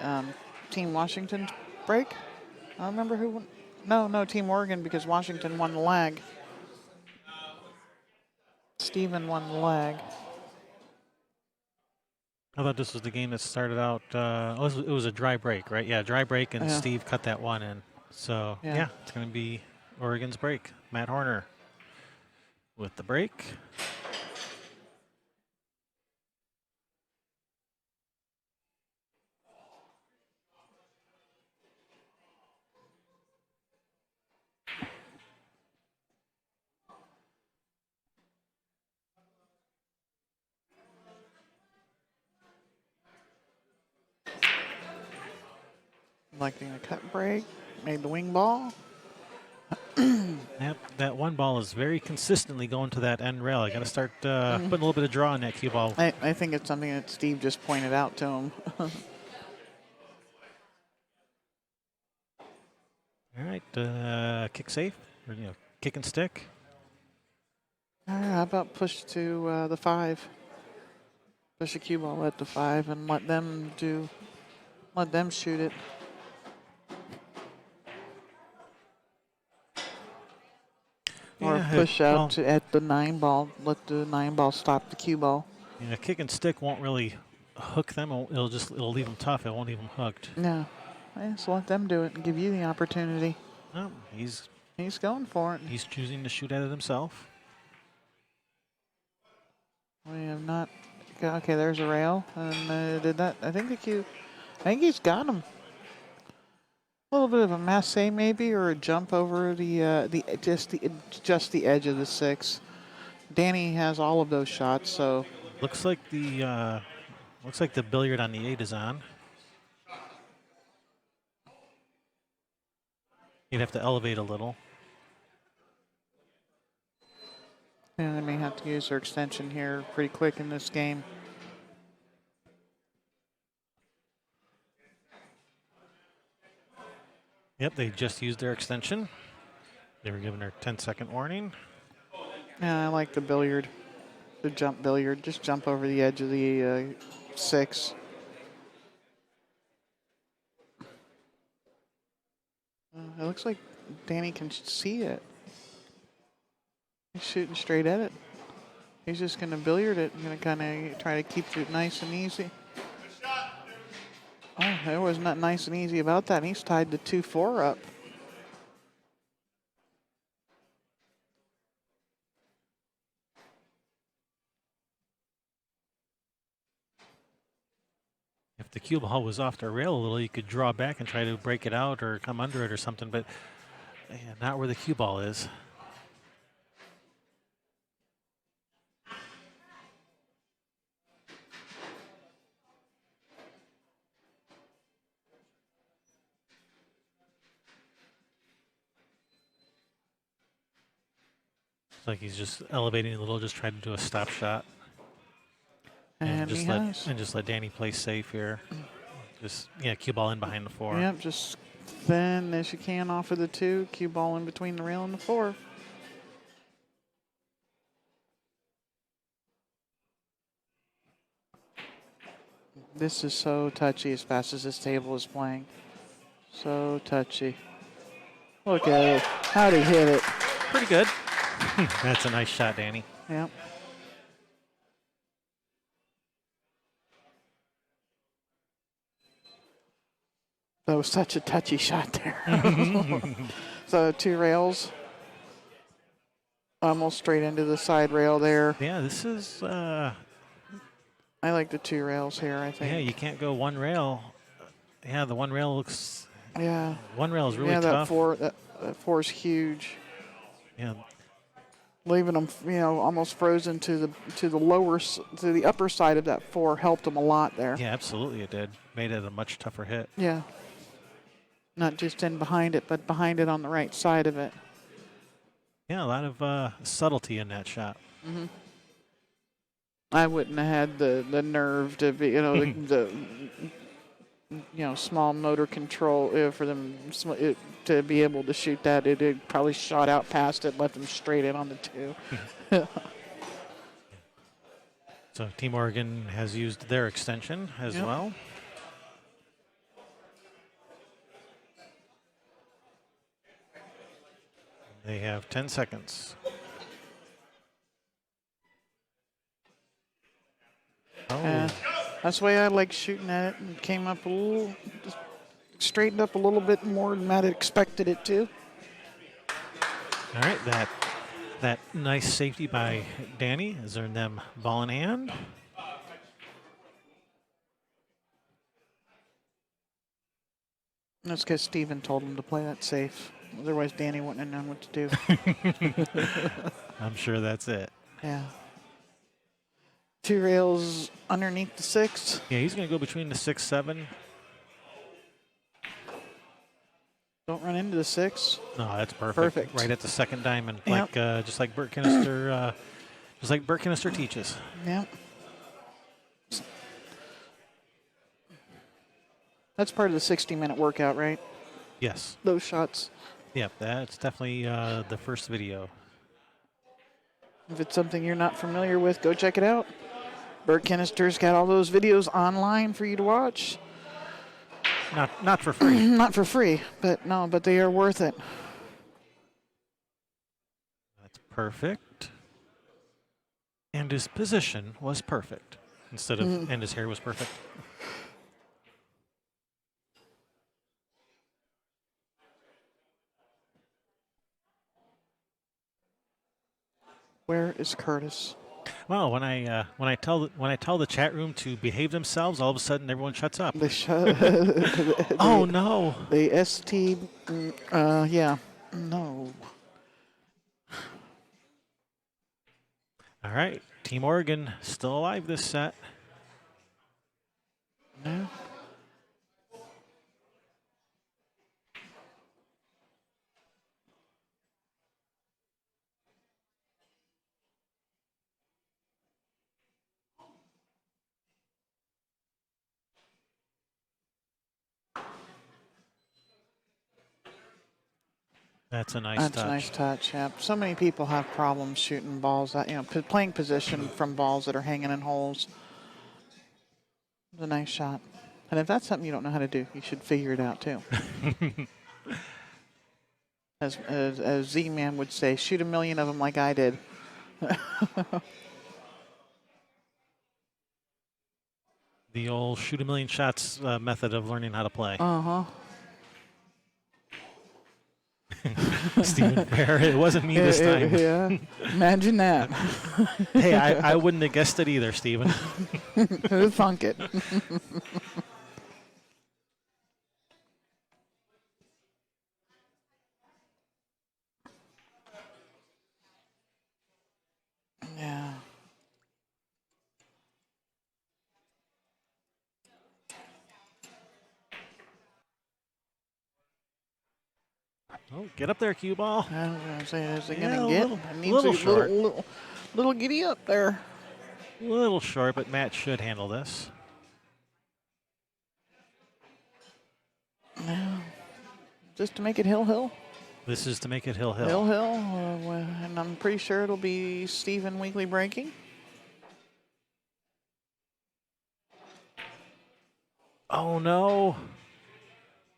Team Washington's break. I don't remember who won. No, Team Oregon, because Washington won the lag. Steven won the lag. I thought this was the game that started out. It was a dry break, right? Yeah, dry break, and Steve cut that one in. So yeah it's going to be Oregon's break. Matt Horner with the break. Electing a cut break. Made the wing ball. That one ball is very consistently going to that end rail. I got to start putting a little bit of draw on that cue ball. I think it's something that Steve just pointed out to him. All right, kick safe, or kick and stick. How about push to the 5? Push the cue ball at the 5 and let them shoot it. Or push out at the 9 ball. Let the 9 ball stop the cue ball. Kick and stick won't really hook them. It'll leave them tough. It won't leave them hooked. No, just let them do it and give you the opportunity. No, he's going for it. He's choosing to shoot at it himself. We have not. Okay, there's a rail, and did that? I think he's got him. A little bit of a masse maybe, or a jump over just the edge of the 6. Danny has all of those shots, so looks like the billiard on the 8 is on. You'd have to elevate a little. Yeah, they may have to use their extension here pretty quick in this game. Yep, they just used their extension. They were given their 10-second warning. Yeah, I like the billiard, the jump billiard. Just jump over the edge of the 6. It looks like Danny can see it. He's shooting straight at it. He's just going to billiard it and going to kind of try to keep it nice and easy. Oh, there was not nice and easy about that. He's tied the 2-4 up. If the cue ball was off the rail a little, you could draw back and try to break it out or come under it or something, but yeah, not where the cue ball is. It's like he's just elevating a little, just trying to do a stop shot. And just let Danny play safe here. Just cue ball in behind the 4. Yep, just thin as you can off of the 2. Cue ball in between the rail and the 4. This is so touchy as fast as this table is playing. So touchy. Look at it. How'd he hit it? Pretty good. That's a nice shot, Danny. Yep. That was such a touchy shot there. So 2 rails. Almost straight into the side rail there. Yeah, this is... I like the 2 rails here, I think. Yeah, you can't go 1 rail. Yeah, the 1 rail looks... Yeah. 1 rail is really tough. tough. That 4 is huge. Yeah. Leaving them, almost frozen to the upper side of that 4 helped them a lot there. Yeah, absolutely it did. Made it a much tougher hit. Yeah. Not just in behind it, but behind it on the right side of it. Yeah, a lot of subtlety in that shot. Mm-hmm. I wouldn't have had the nerve to be, the small motor control for them to be able to shoot that. It had probably shot out past it, left them straight in on the 2. So Team Oregon has used their extension as well. They have 10 seconds. Oh. That's the way I like shooting at it, and came up a little, just straightened up a little bit more than Matt had expected it to. All right, that nice safety by Danny has earned them ball in hand. That's because Steven told him to play that safe. Otherwise, Danny wouldn't have known what to do. I'm sure that's it. Yeah. 2 rails underneath the 6. Yeah, he's going to go between the 6, 7. Don't run into the 6. No, that's perfect. Perfect. Right at the second diamond, Yep. just like Bert Kinister, teaches. Yep. That's part of the 60-minute workout, right? Yes. Those shots. Yep, that's definitely the first video. If it's something you're not familiar with, go check it out. Bert Kinister's got all those videos online for you to watch. Not for free. Not for free, but they are worth it. That's perfect. And his position was perfect instead of and his hair was perfect. Where is Curtis? Well, when I tell the chat room to behave themselves, all of a sudden everyone shuts up. They Oh no! The ST, yeah, no. All right, Team Oregon still alive this set. No. That's a nice That's touch. a nice touch, yeah. So many people have problems shooting balls, playing position from balls that are hanging in holes. It's a nice shot. And if that's something you don't know how to do, you should figure it out too. as Z-Man would say, shoot a million of them like I did. The old shoot a million shots method of learning how to play. Uh-huh. Stephen Bear, it wasn't me this time. Yeah, imagine that. Hey, I wouldn't have guessed it either, Stephen. Who'd thunk it? Yeah. Oh, get up there, cue ball. I was going to say, is it Yeah, going a to get? little- It needs little a short. little giddy up there. A little short, but Matt should handle this. Yeah. Just to make it hill. This is to make it hill. Hill. And I'm pretty sure it'll be Stephen Weekly breaking. Oh no!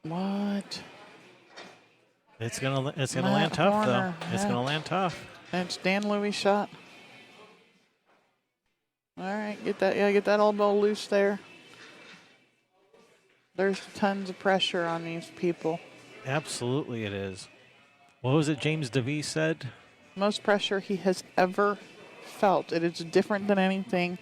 What? It's gonna Matt land tough Horner, though. It's yeah. gonna land tough. That's Dan Louie shot. All right, get that elbow loose there. There's tons of pressure on these people. Absolutely, it is. What was it James DeVee said? Most pressure he has ever felt. It is different than anything.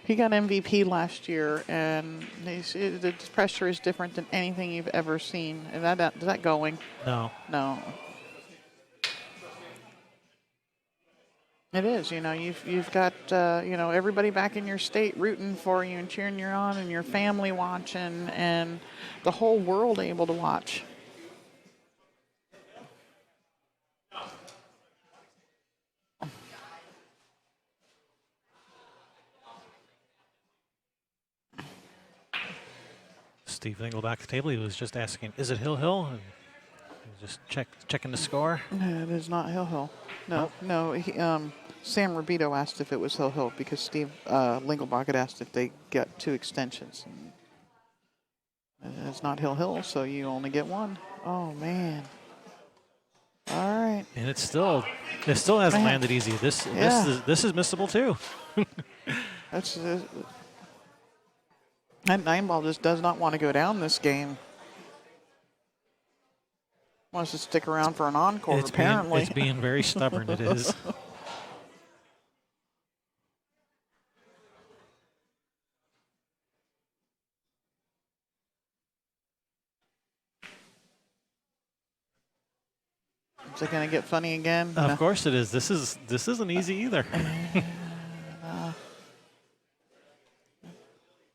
He got MVP last year, and the pressure is different than anything you've ever seen. Is that going? No. No. It is. You've got everybody back in your state rooting for you and cheering you on, and your family watching, and the whole world able to watch. Steve Lingelbach the table. He was just asking, "Is it hill?" And he was just checking the score. It is not Hill. No. Sam Rubito asked if it was Hill because Steve Lingelbach had asked if they got 2 extensions. And it's not Hill, so you only get 1. Oh man. All right. And it still hasn't Man. landed easy. This is missable too. That's that 9-ball just does not want to go down this game. Wants to stick around for an encore, apparently. It's being very stubborn. It is. Is it going to get funny again? Of course it is. This isn't easy either.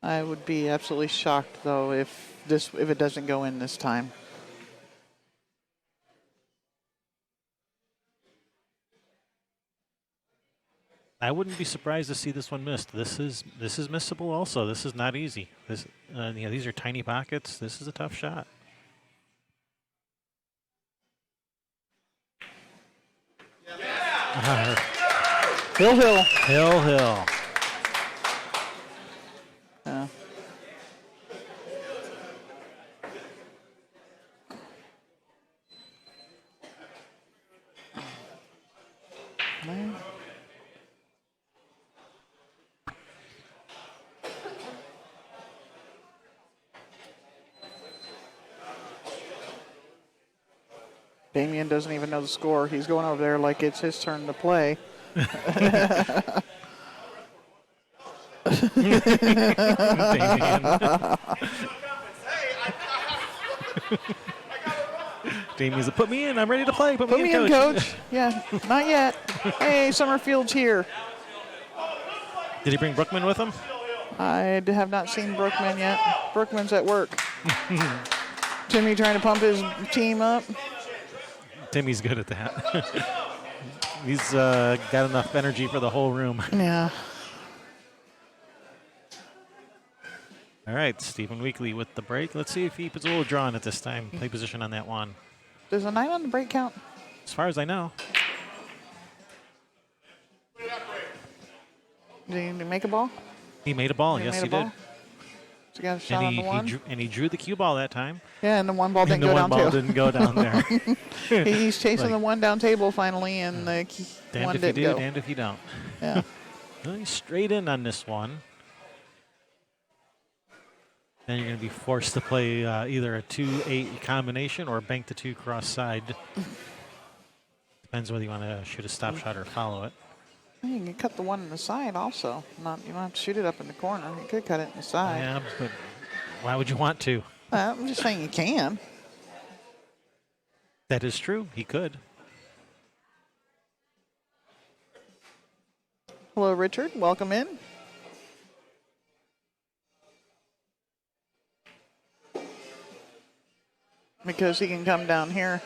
I would be absolutely shocked though if it doesn't go in this time. I wouldn't be surprised to see this one missed. This is missable also. This is not easy. These are tiny pockets. This is a tough shot. Hill. Hill. Yeah. Damien doesn't even know the score. He's going over there like it's his turn to play. Damien's a put me in. I'm ready to play. Put Put me me in, in, coach. coach. Yeah, not yet. Hey, Summerfield's here. Did he bring Brookman with him? I have not seen Brookman yet. Brookman's at work. Timmy trying to pump his team up. Timmy's good at that. He's got enough energy for the whole room. Yeah. All right, Stephen Weekly with the break. Let's see if he puts a little draw on it this time. Play position on that one. Does a 9 on the break count? As far as I know. Did he make a ball? He made a ball. He Yes, made he a ball? did. Is He got a shot on the one. He drew the cue ball that time. Yeah, and the one ball didn't And the go one down ball too. didn't go down there. He's chasing Like, the one down table finally, and the damned one if you didn't do, go. damned if you don't. Yeah. Really straight in on this one. Then you're going to be forced to play either a 2-8 combination or bank the 2 cross side. Depends whether you want to shoot a stop shot or follow it. You can cut the one in the side also. You don't have to shoot it up in the corner. You could cut it in the side. Yeah, but why would you want to? I'm just saying you can. That is true. He could. Hello, Richard. Welcome in. Because he can come down here.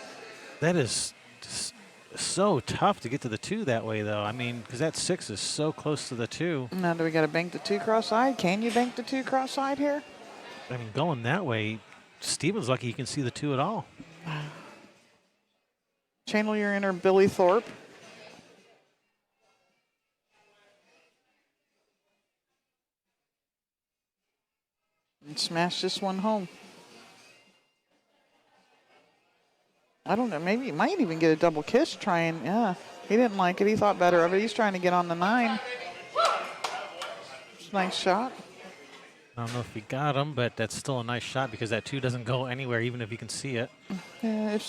That is just so tough to get to the 2 that way, though. I mean, because that 6 is so close to the 2. Now, do we got to bank the 2 cross side? Can you bank the 2 cross side here? I mean, going that way, Steven's lucky he can see the 2 at all. Channel your inner Billy Thorpe. And smash this one home. I don't know. Maybe he might even get a double kiss trying. Yeah, he didn't like it. He thought better of it. He's trying to get on the 9. It's a nice shot. I don't know if he got him, but that's still a nice shot because that 2 doesn't go anywhere, even if you can see it. Yeah, if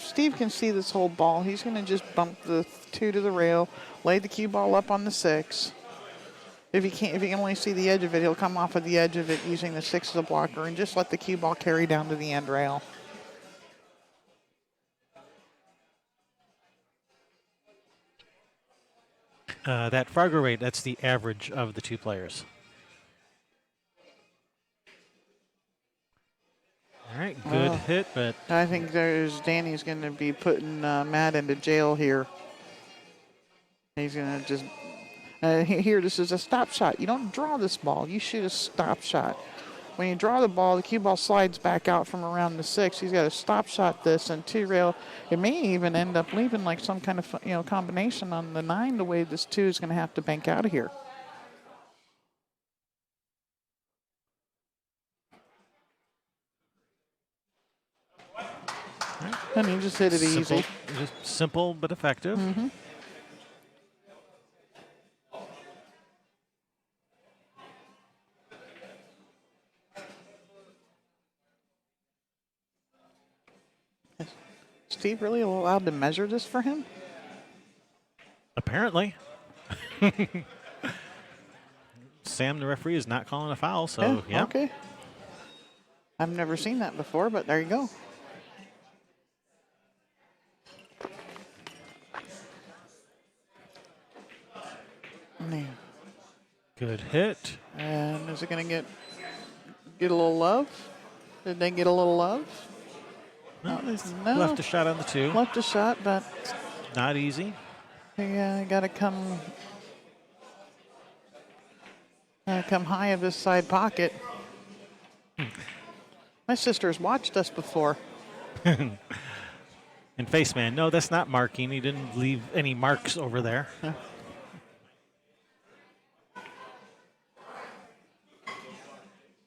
Steve can see this whole ball, he's going to just bump the 2 to the rail, lay the cue ball up on the 6. If he can only see the edge of it, he'll come off of the edge of it using the 6 as a blocker and just let the cue ball carry down to the end rail. That Fargo rate, that's the average of the 2 players. All right, good hit, but I think Danny's going to be putting Matt into jail here. He's going to just here. This is a stop shot. You don't draw this ball. You shoot a stop shot. When you draw the ball, the cue ball slides back out from around the 6. He's got to stop shot this and 2 rail. It may even end up leaving like some kind of combination on the 9. The way this 2 is going to have to bank out of here. And he just hit it easy. Just simple but effective. Mm-hmm. Is Steve really allowed to measure this for him? Apparently. Sam, the referee, is not calling a foul, so yeah. Okay. I've never seen that before, but there you go. Good hit. And is it going to get a little love? Did they get a little love? No, No. left a shot on the 2. Left a shot, but Not easy. yeah, got to come high of this side pocket. My sister's watched us before. And face man, no, that's not marking. He didn't leave any marks over there.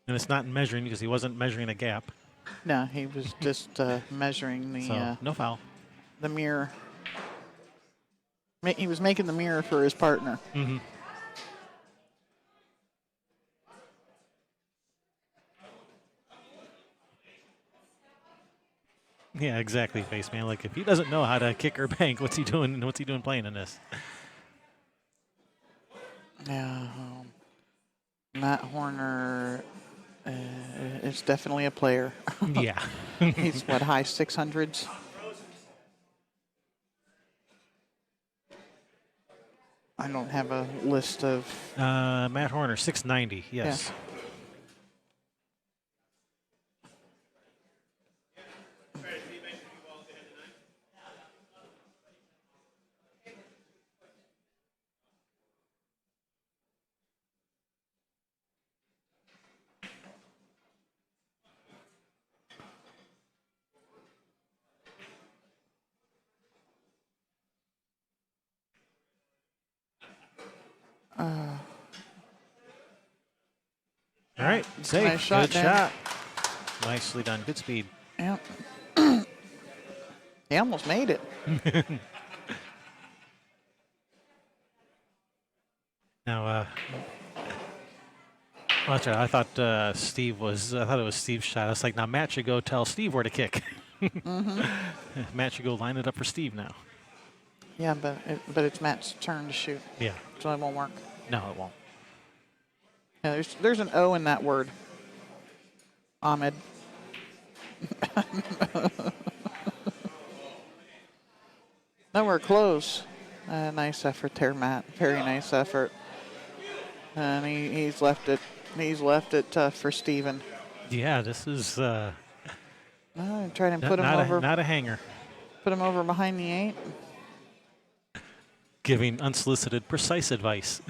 And it's not measuring because he wasn't measuring a gap. No, he was just measuring the So no foul. the mirror. He was making the mirror for his partner. Mm-hmm. Yeah, exactly, face man. Like if he doesn't know how to kick or bank, what's he doing? What's he doing playing in this? Yeah, Matt Horner is definitely a player. Yeah. He's what, high 600s? I don't have a list of. Matt Horner, 690. Yes. Yeah. All right, safe. Nice shot, Good Dan. shot. Nicely done. Good speed. Yep. He almost made it. Now, watch out. I thought I thought it was Steve's shot. I was like, now Matt should go tell Steve where to kick. Matt should go line it up for Steve now. Yeah, but it's Matt's turn to shoot, Yeah. so it won't work. No, it won't. Yeah, there's an O in that word. Ahmed. Nowhere close. Nice effort there, Matt. Very nice effort. And he's left it. He's left it for Steven. Yeah, this is Try to put him over. not a hanger. Put him over behind the 8. Giving unsolicited precise advice.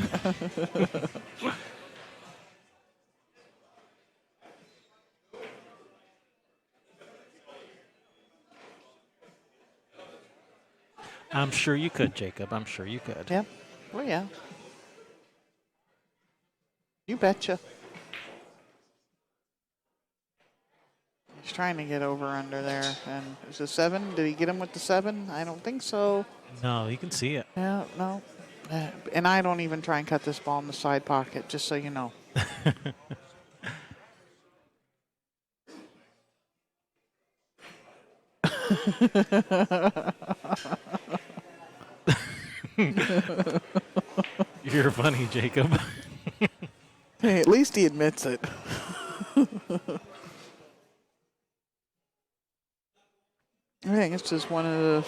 I'm sure you could, Jacob. I'm sure you could. Yep. Oh yeah. You betcha. He's trying to get over under there. And is it 7? Did he get him with the 7? I don't think so. No, you can see it. Yeah, no. And I don't even try and cut this ball in the side pocket, just so you know. You're funny, Jacob. Hey, at least he admits it. I think it's just one of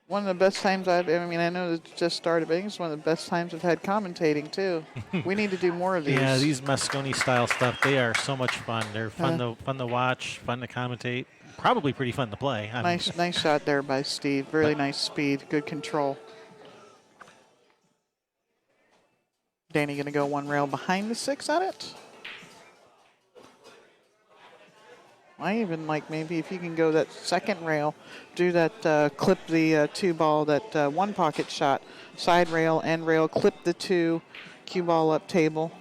the best times I mean, I know it just started, but I think it's one of the best times I've had commentating too. We need to do more of these. Yeah, these Mosconi style stuff, they are so much fun. They're fun to watch, fun to commentate, probably pretty fun to play. Nice shot there by Steve. Really nice speed, good control. Danny gonna go one rail behind the 6 on it. I even like maybe if you can go that second rail, do that clip the 2 ball, that 1 pocket shot, side rail, end rail, clip the 2, cue ball up table.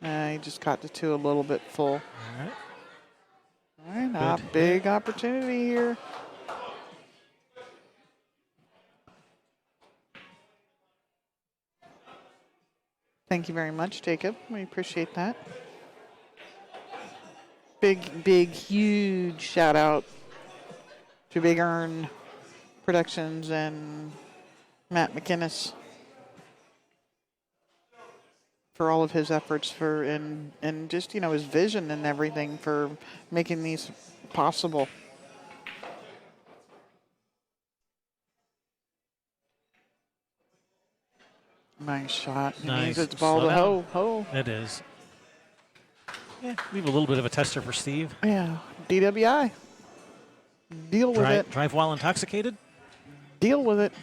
He just caught the 2 a little bit full. All right, big opportunity here. Thank you very much, Jacob. We appreciate that. Big, huge shout out to Big Earn Productions and Matt McInnes for all of his efforts and just, his vision and everything for making these possible. Nice shot. He needs its ball to ho. It is. Yeah, leave a little bit of a tester for Steve. Yeah, DWI. Deal with it. Drive while intoxicated? Deal with it.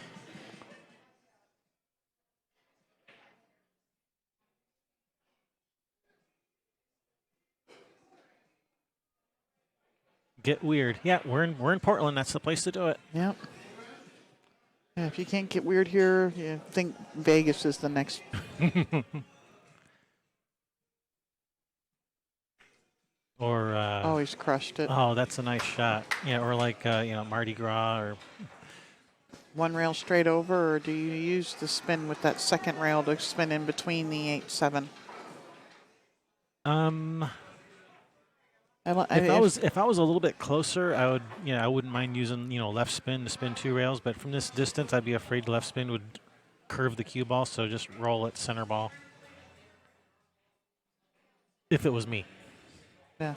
Get weird. Yeah, we're in Portland. That's the place to do it. Yep. Yeah, if you can't get weird here, you think Vegas is the next. Or he's crushed it. Oh, that's a nice shot. Yeah, or like Mardi Gras or 1 rail straight over, or do you use the spin with that second rail to spin in between the 8-7? If I was a little bit closer, I wouldn't mind using left spin to spin 2 rails, but from this distance I'd be afraid left spin would curve the cue ball, so just roll it center ball. If it was me. Yeah.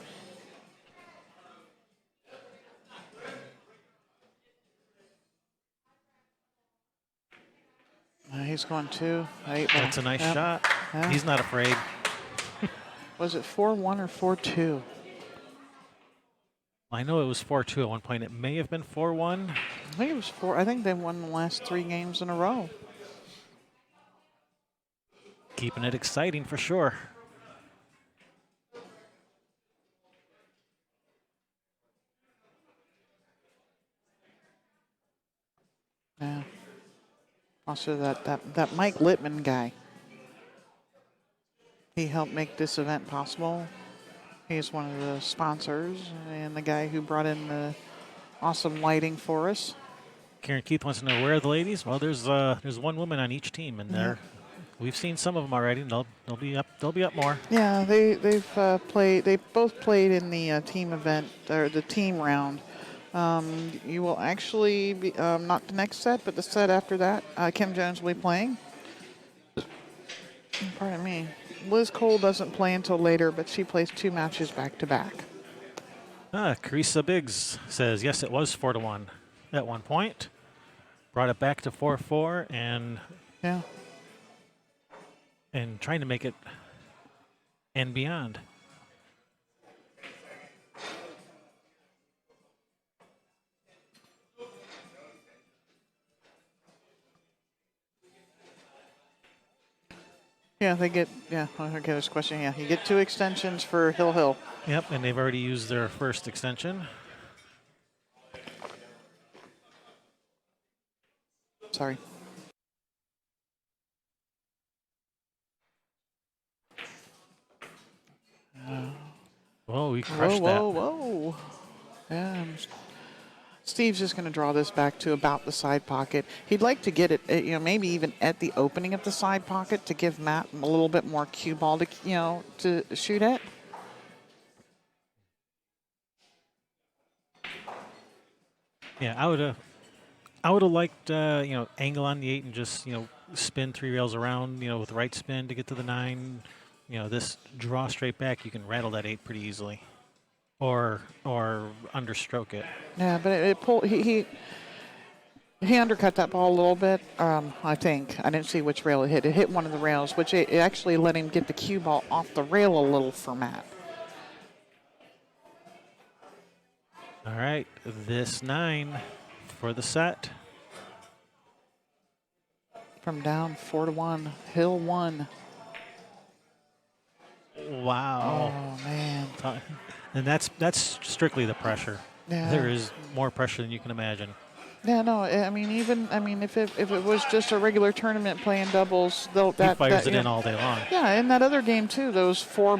He's going 2. That's a nice shot. Yeah. He's not afraid. Was it 4-1 or 4-2? I know it was 4-2 at one point. It may have been 4-1. I think it was 4. I think they won the last 3 games in a row. Keeping it exciting for sure. Yeah. Also, that Mike Littman guy. He helped make this event possible. He's one of the sponsors and the guy who brought in the awesome lighting for us. Karen Keith wants to know, where are the ladies? Well, there's one woman on each team, and we've seen some of them already. And they'll be up. They'll be up more. Yeah, they've played. They both played in the team event or the team round. You will actually be not the next set, but the set after that. Kim Jones will be playing. Pardon me. Liz Cole doesn't play until later, but she plays 2 matches back to back. Carissa Biggs says, yes, it was 4-1 at one point. Brought it back to 4-4 and trying to make it and beyond. Yeah, they get, okay, there's a question. Yeah, you get 2 extensions for Hill Hill. Yep, and they've already used their first extension. Sorry. Whoa, we crushed that. Whoa. Yeah, Steve's just going to draw this back to about the side pocket. He'd like to get it, maybe even at the opening of the side pocket to give Matt a little bit more cue ball to shoot at. Yeah, I would have liked angle on the 8 and just spin 3 rails around with the right spin to get to the 9. This draw straight back, you can rattle that 8 pretty easily, or understroke it. Yeah, but it pulled. He undercut that ball a little bit. I think I didn't see which rail it hit. It hit one of the rails, which it actually let him get the cue ball off the rail a little for Matt. All right, this 9 for the set. From down 4-1, Hill 1. Wow. Oh man. And that's strictly the pressure. Yeah. There is more pressure than you can imagine. Yeah, no. I mean, if it was just a regular tournament playing doubles, He fires it in all day long. Yeah, in that other game too, those 4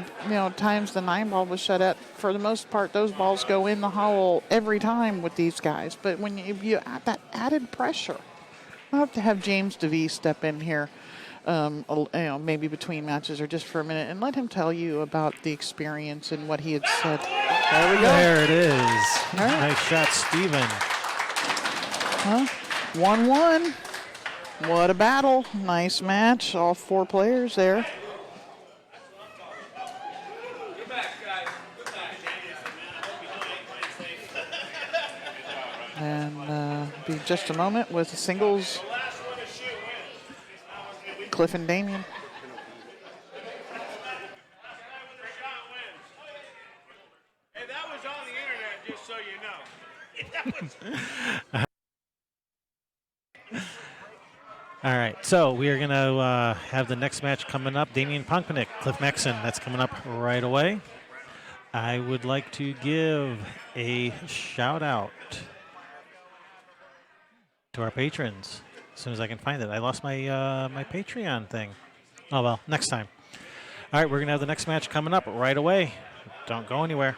times the 9 ball was shut at. For the most part, those balls go in the hole every time with these guys. But when you add that added pressure, I'll have to have James DeVee step in here, maybe between matches or just for a minute, and let him tell you about the experience and what he had said. There we go. There it is. All right. Nice shot, Steven. 1-1. What a battle. Nice match. All 4 players there. And be just a moment with the singles. Cliff and Damien. Hey, that was on the internet, just so you know. All right, so we are going to have the next match coming up. Damian Ponkpanick, Cliff Maxon. That's coming up right away. I would like to give a shout out to our patrons as soon as I can find it. I lost my my Patreon thing. Oh, well, next time. All right, we're going to have the next match coming up right away. Don't go anywhere.